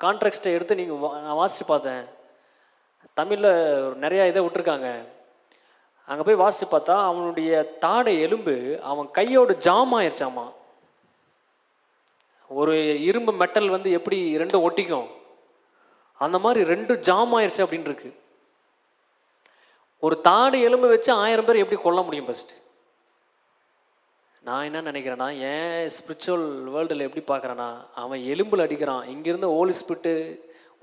கான்ட்ராக்டை எடுத்து நீங்கள் நான் வாசித்து பார்த்தேன், தமிழில் நிறையா இதை விட்டுருக்காங்க. அங்கே போய் வாசித்து பார்த்தா அவனுடைய தாடை எலும்பு அவன் கையோடு ஜாம் ஆயிடுச்சாமா. ஒரு இரும்பு மெட்டல் எப்படி 2 ஒட்டிக்கும், அந்த மாதிரி 2 ஜாம் ஆயிடுச்சு அப்படின்னு இருக்கு. ஒரு தாடை எலும்பு வச்சு 1000 பேர் எப்படி கொல்ல முடியும்? ஃபஸ்ட்டு நான் என்ன நினைக்கிறேன்னா, ஏன் ஸ்பிரிச்சுவல் வேர்ல்டில் எப்படி பார்க்குறேன்னா, அவன் எலும்பில் அடிக்கிறான், இங்கேருந்து ஹோலி ஸ்பிரிட்டு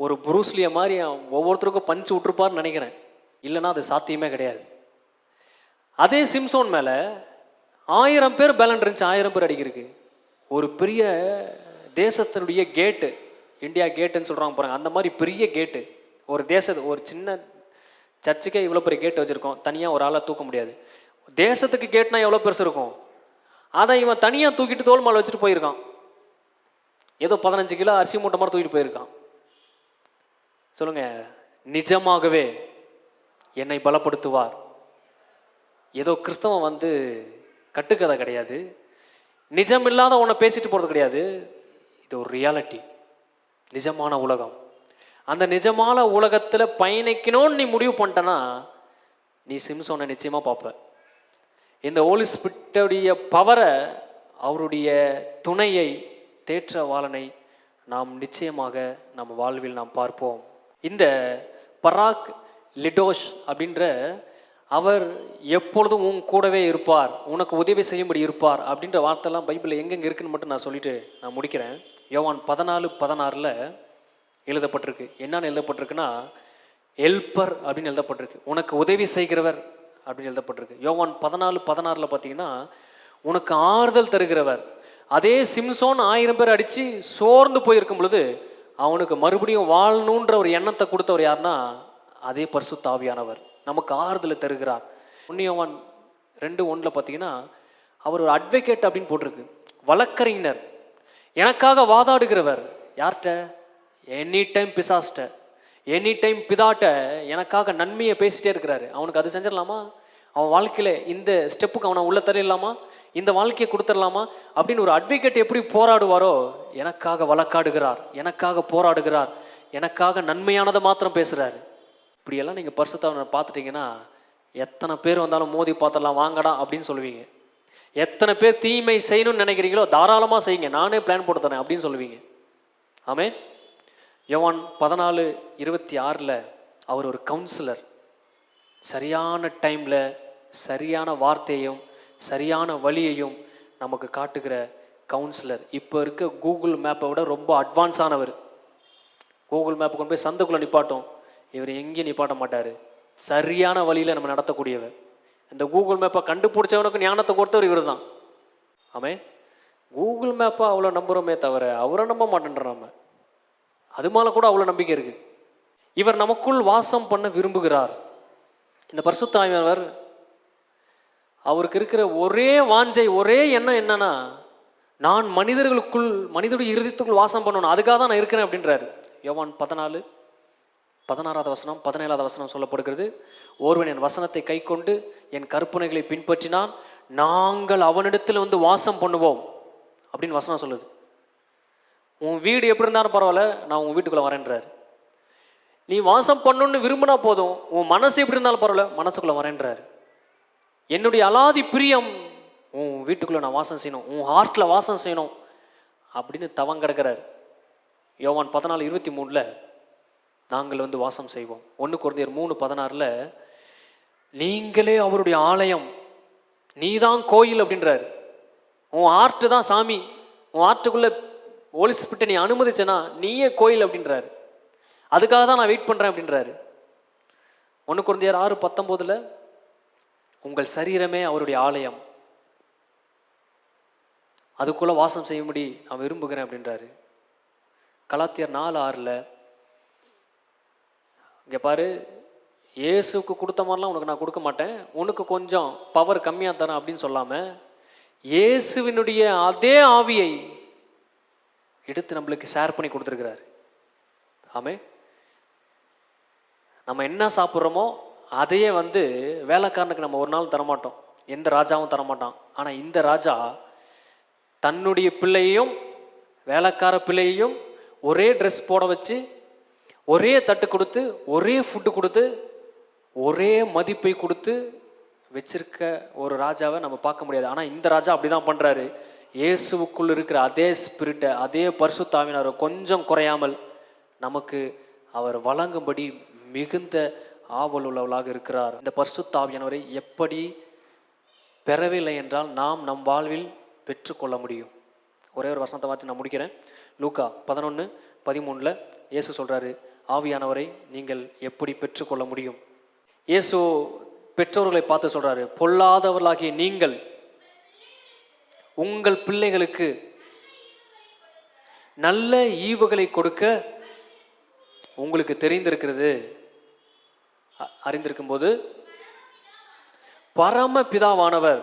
ஒரு புரூஸ்லிய மாதிரி ஒவ்வொருத்தருக்கும் பஞ்சு விட்டுருப்பார்னு நினைக்கிறேன். இல்லைன்னா அது சாத்தியமே கிடையாது. அதே சிம்சோன் மேலே 1000 பேர் பேலன் இருந்துச்சு, 1000 பேர் அடிக்கிறதுக்கு. ஒரு பெரிய தேசத்தினுடைய கேட்டு, இந்தியா கேட்டுன்னு சொல்கிறாங்க பாருங்க, அந்த மாதிரி பெரிய கேட்டு. ஒரு சின்ன சர்ச்சுக்கே இவ்வளோ பெரிய கேட்டு வச்சுருக்கோம், தனியாக ஒரு ஆளாக தூக்க முடியாது. தேசத்துக்கு கேட்னா எவ்வளோ பெருசு இருக்கும்? அதை இவன் தனியாக தூக்கிட்டு தோல் மேலே வச்சுட்டு போயிருக்கான். ஏதோ 15 கிலோ அரிசி மூட்டை மாதிரி தூக்கிட்டு போயிருக்கான். சொல்லுங்க, நிஜமாகவே என்னை பலப்படுத்துவார். ஏதோ கிறிஸ்தவம் கட்டுக்கதை கிடையாது, நிஜமில்லாத உன்னை பேசிட்டு போகிறது கிடையாது. இது ஒரு ரியாலிட்டி, நிஜமான உலகம். அந்த நிஜமான உலகத்தில் பயணிக்கணும்னு நீ முடிவு பண்ணிட்டனா, நீ சிம்சோனை நிச்சயமாக பார்ப்ப. இந்த ஹோலி ஸ்பிரிட்டுடைய பவரை, அவருடைய துணையை, தேற்றவாளனை நாம் நிச்சயமாக நம்ம வாழ்வில் நாம் பார்ப்போம். இந்த பராக் லிடோஷ் அப்படின்ற அவர் எப்பொழுதும் உன் கூடவே இருப்பார், உனக்கு உதவி செய்யும்படி இருப்பார் அப்படின்ற வார்த்தைலாம் பைபிளில் எங்கெங்கே இருக்குன்னு மட்டும் நான் சொல்லிட்டு நான் முடிக்கிறேன். யோவான் 14:16 எழுதப்பட்டிருக்கு. என்னன்னு எழுதப்பட்டிருக்குன்னா, ஹெல்ப்பர் அப்படின்னு எழுதப்பட்டிருக்கு, உனக்கு உதவி செய்கிறவர் அப்படின்னு எழுதப்பட்டிருக்கு. யோவான் 14:16 பார்த்தீங்கன்னா, உனக்கு ஆறுதல் தருகிறவர். அதே சிம்சோன் 1000 பேர் அடித்து சோர்ந்து போயிருக்கும் பொழுது அவனுக்கு மறுபடியும் வாழணுன்ற ஒரு எண்ணத்தை கொடுத்தவர் யாருன்னா அதே பரிசுத்த ஆவியானவர் நமக்கு ஆறுதலை தருகிறார். 1 யோவான் 2:1 பார்த்தீங்கன்னா அவர் ஒரு அட்வொகேட் அப்படின்னு போட்டிருக்கு, வழக்கறிஞர், எனக்காக வாதாடுகிறவர். யார்கிட்ட? எனி டைம் பிசாஸ்ட்ட, எனி டைம் பிதாட்ட எனக்காக நன்மையை பேசிட்டே இருக்கிறாரு. அவனுக்கு அது செஞ்சிடலாமா? அவன் வாழ்க்கையில் இந்த ஸ்டெப்புக்கு அவனை உள்ள தரலாமா? இந்த வாழ்க்கையை கொடுத்துடலாமா அப்படின்னு ஒரு அட்வொகேட் எப்படி போராடுவாரோ, எனக்காக வழக்காடுகிறார், எனக்காக போராடுகிறார், எனக்காக நன்மையானதை மாத்திரம் பேசுகிறாரு. இப்படியெல்லாம் நீங்கள் பரிசுத்தவனை பார்த்துட்டிங்கன்னா எத்தனை பேர் வந்தாலும் மோதி பார்த்துடலாம் வாங்கடா அப்படின்னு சொல்லுவீங்க. எத்தனை பேர் தீமை செய்யணும்னு நினைக்கிறீங்களோ தாராளமாக செய்யுங்க, நானே பிளான் போட்டு தரேன் அப்படின்னு சொல்லுவீங்க. ஆமென். யோவான் 14:26 அவர் ஒரு கவுன்சிலர். சரியான டைமில் சரியான வார்த்தையையும் சரியான வழியையும் நமக்கு காட்டுகிற கவுன்சிலர். இப்போ இருக்க கூகுள் மேப்பை விட ரொம்ப அட்வான்ஸானவர். கூகுள் மேப்பை கொண்டு போய் சந்துக்குள்ளே நிப்பாட்டும், இவர் எங்கேயும் நிப்பாட்ட மாட்டார். சரியான வழியில் நம்ம நடத்தக்கூடியவர். இந்த கூகுள் மேப்பை கண்டுபிடிச்சவனுக்கு ஞானத்தை கொடுத்தவர் இவர் தான். ஆமே. கூகுள் மேப்பை அவ்வளோ நம்புகிறோமே தவிர அவரை நம்ப மாட்டேன்றோம். நம்ம அது மேலே கூட அவ்வளோ நம்பிக்கை இருக்குது. இவர் நமக்குள் வாசம் பண்ண விரும்புகிறார். இந்த பரிசுத்த ஆவியானவர் அவருக்கு இருக்கிற ஒரே வாஞ்சை, ஒரே எண்ணம் என்னன்னா, நான் மனிதர்களுக்குள், மனிதனுடைய இருதயத்துக்குள் வாசம் பண்ணணும், அதுக்காக தான் நான் இருக்கிறேன் அப்படின்றாரு. யோவான் 14:16 17 சொல்லப்படுகிறது, ஒருவன் என் வசனத்தை கை கொண்டு என் கற்பனைகளை பின்பற்றினான், நாங்கள் அவனிடத்தில் வந்து வாசம் பண்ணுவோம் அப்படின்னு வசனம் சொல்லுது. உன் வீடு எப்படி இருந்தாலும் பரவாயில்ல, நான் உன் வீட்டுக்குள்ளே வரேன்றார். நீ வாசம் பண்ணணுன்னு விரும்பினா போதும், உன் மனசு எப்படி இருந்தாலும் பரவாயில்ல, மனசுக்குள்ளே வரேன்றார். என்னுடைய அலாதி பிரியம் உன் வீட்டுக்குள்ளே நான் வாசம் செய்யணும், உன் ஹார்ட்டில் வாசம் செய்யணும் அப்படின்னு தவம் கிடக்கிறார். யோவான் 14:23 நாங்கள் வந்து வாசம் செய்வோம். 1 கொரிந்தியர் 3:16 நீங்களே அவருடைய ஆலயம், நீதான் கோயில் அப்படின்றார். உன் ஹார்ட்டு தான் சாமி, உன் ஹார்ட்டுக்குள்ளே ஹோலி ஸ்பிரிட்டை நீ அனுமதிச்சனா நீயே கோயில் அப்படின்றாரு. அதுக்காக தான் நான் வெயிட் பண்ணுறேன் அப்படின்றாரு. 1 கொரிந்தியர் 6:19 உங்கள் சரீரமே அவருடைய ஆலயம், அதுக்குள்ளே வாசம் செய்யும்படி நான் விரும்புகிறேன் அப்படின்றாரு. கலாத்தியர் 4:6 இங்கே பாரு, இயேசுக்கு கொடுத்த மாதிரிலாம் உனக்கு நான் கொடுக்க மாட்டேன், உனக்கு கொஞ்சம் பவர் கம்மியாக தரேன் அப்படின்னு சொல்லாமல் இயேசுவினுடைய அதே ஆவியை எடுத்து நம்மளுக்கு ஷேர் பண்ணி கொடுத்துருக்கிறார். ஆமே. நம்ம என்ன சாப்பிட்றோமோ அதையே வந்து வேலைக்காரனுக்கு நம்ம ஒரு நாள் தரமாட்டோம், எந்த ராஜாவும் தரமாட்டான். ஆனால் இந்த ராஜா தன்னுடைய பிள்ளையையும் வேலைக்கார பிள்ளையையும் ஒரே ட்ரெஸ் போட வச்சு, ஒரே தட்டு கொடுத்து, ஒரே ஃபுட்டு கொடுத்து, ஒரே மதிப்பை கொடுத்து வச்சிருக்க ஒரு ராஜாவை நம்ம பார்க்க முடியாது. ஆனால் இந்த ராஜா அப்படி தான் பண்ணுறாரு. இயேசுவுக்குள் இருக்கிற அதே ஸ்பிரிட்டை, அதே பரிசுத்த ஆவியானவரை கொஞ்சம் குறையாமல் நமக்கு அவர் வழங்கும்படி மிகுந்த ஆவல் உள்ளவளாக இருக்கிறார். இந்த பரிசுத்த ஆவியானவரை எப்படி பெறவில்லை என்றால் நாம் நம் வாழ்வில் பெற்றுக்கொள்ள முடியும். ஒரே ஒரு வசனத்தை வார்த்தை நான் முடிக்கிறேன். லூக்கா 11:13 இயேசு சொல்கிறாரு, ஆவியானவரை நீங்கள் எப்படி பெற்றுக்கொள்ள முடியும்? இயேசு பெற்றோர்களை பார்த்து சொல்கிறாரு, பொல்லாதவர்களாகிய நீங்கள் உங்கள் பிள்ளைகளுக்கு நல்ல ஈவுகளை கொடுக்க உங்களுக்கு தெரிந்திருக்கிறது. அறிந்திருக்கும் போது பரமபிதாவானவர்,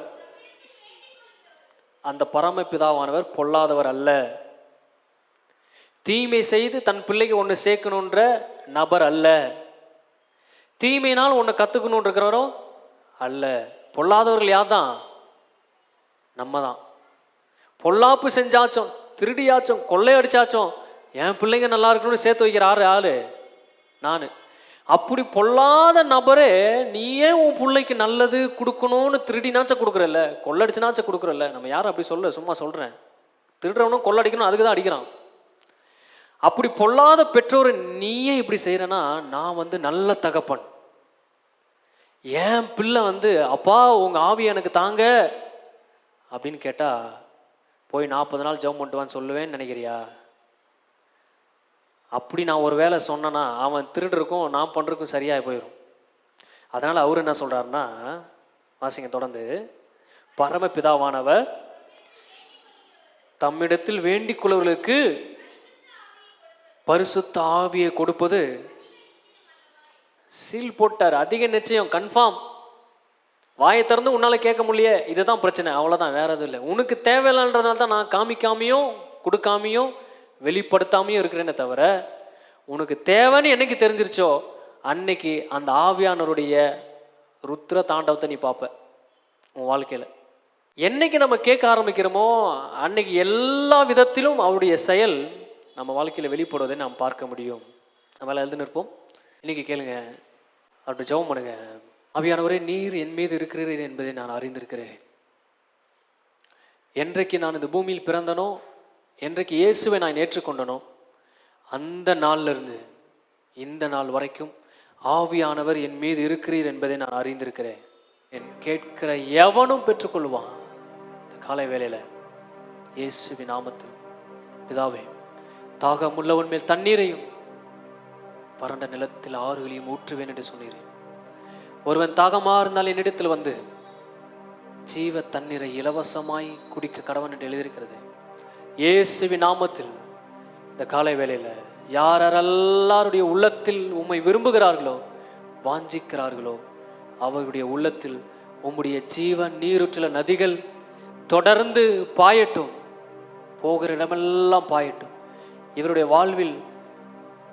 அந்த பரமபிதாவானவர் பொல்லாதவர் அல்ல, தீமை செய்து தன் பிள்ளைக்கு ஒன்று சேர்க்கணுன்ற நபர் அல்ல, தீமையினால் ஒன்று கற்றுக்கணுன்னு இருக்கிறவரோ அல்ல. பொல்லாதவர்கள் யார் தான்? நம்ம தான். பொல்லாப்பு செஞ்சாச்சும், திருடியாச்சும், கொள்ளையடிச்சாச்சும் என் பிள்ளைங்க நல்லா இருக்கணும்னு சேர்த்து வைக்கிற ஆளு நான். அப்படி பொல்லாத நபரே நீயே உன் பிள்ளைக்கு நல்லது கொடுக்கணும்னு திருடினாச்சும் கொடுக்குறல்ல, கொள்ளடிச்சுனாச்சும் கொடுக்குறல்ல. நம்ம யாரும் அப்படி சொல்ல, சும்மா சொல்கிறேன். திருடுறவனும் கொள்ளடிக்கணும், அதுக்கு தான் அடிக்கிறான். அப்படி பொல்லாத பெற்றோர் நீயே இப்படி செய்கிறேன்னா நான் வந்து நல்ல தகப்பன். என் பிள்ளை வந்து அப்பா உங்கள் ஆவி எனக்கு தாங்க அப்படின்னு கேட்டால் போய் 40 நாள் ஜெபம் பண்ணிட்டுவான்னு சொல்லுவேன்னு நினைக்கிறியா? அப்படி நான் ஒரு வேளை சொன்னேன்னா அவன் திருடுறக்கும் நான் பண்ணுறதுக்கும் சரியாக போயிடும். அதனால் அவர் என்ன சொல்கிறாருன்னா, வாசிங்க தொடர்ந்து, பரமபிதாவானவர் தம்மிடத்தில் வேண்டிக் கொள்வர்களுக்கு பரிசுத்த ஆவியை கொடுப்பது சீல் போட்டார். அதிக நிச்சயம், கன்ஃபார்ம். வாயை திறந்து உன்னால் கேட்க முடியல, இதுதான் பிரச்சனை, அவ்வளோதான், வேற எதுவும் இல்லை. உனக்கு தேவையில்லைன்றதுனால தான் நான் காமிக்காமையும் கொடுக்காமையும் வெளிப்படுத்தாமையும் இருக்கிறேனே தவிர, உனக்கு தேவைன்னு என்னைக்கு தெரிஞ்சிருச்சோ அன்னைக்கு அந்த ஆவியானவருடைய ருத்ர தாண்டவத்தை நீ பார்ப்ப உன் வாழ்க்கையில். என்னைக்கு நம்ம கேட்க ஆரம்பிக்கிறோமோ அன்னைக்கு எல்லா விதத்திலும் அவருடைய செயல் நம்ம வாழ்க்கையில் வெளிப்படுவதை நாம் பார்க்க முடியும். நம்மளால் எழுந்து நிற்போம். இன்னைக்கு கேளுங்க, அவர்கிட்ட ஜெபம் பண்ணுங்க. ஆவியானவரே, நீர் என் மீது இருக்கிறீர் என்பதை நான் அறிந்திருக்கிறேன். என்றைக்கு நான் இந்த பூமியில் பிறந்தனோ, என்றைக்கு இயேசுவை நான் ஏற்றுக்கொண்டனோ, அந்த நாளிலிருந்து இந்த நாள் வரைக்கும் ஆவியானவர் என் மீது இருக்கிறீர் என்பதை நான் அறிந்திருக்கிறேன். என் கேட்கிற எவனும் பெற்றுக்கொள்வான். இந்த காலை வேளையில் இயேசுவின் நாமத்தில் பிதாவே, தாகமுள்ளவன் மேல் தண்ணீரையும் வறண்ட நிலத்தில் ஆறுகளையும் ஊற்றுவேன் என்று சொன்னீரேன். ஒருவன் தாகமாக இருந்தால் என்னிடத்தில் வந்து ஜீவ தண்ணீரை இலவசமாய் குடிக்க கடவன் என்று எழுதியிருக்கிறது. இயேசுவின் நாமத்தில் இந்த காலை வேளையில் யாரெல்லாருடைய உள்ளத்தில் உம்மை விரும்புகிறார்களோ, வாஞ்சிக்கிறார்களோ, அவர்களுடைய உள்ளத்தில் உம்முடைய ஜீவன் நீருற்றுள்ள நதிகள் தொடர்ந்து பாயட்டும், போகிற இடமெல்லாம் பாயட்டும். இவருடைய வாழ்வில்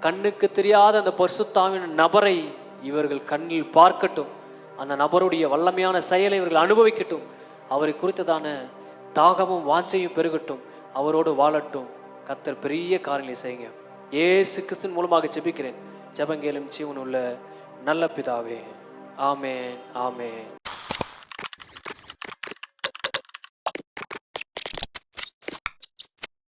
கண்ணுக்கு தெரியாத அந்த பரிசுத்தாவின் நபரை இவர்கள் கண்ணில் பார்க்கட்டும். அந்த நபருடைய வல்லமையான செயலை இவர்கள் அனுபவிக்கட்டும். அவரை குறித்ததான தாகமும் வாஞ்சையும் பெருகட்டும். அவரோடு வாழட்டும். கர்த்தர் பெரிய காரியங்களை செய்யுங்க. இயேசு கிறிஸ்துவின் மூலமாக ஜெபிக்கிறேன். ஜெபங்கேலும் ஜீவனுள்ள நல்ல பிதாவே. ஆமென், ஆமென்.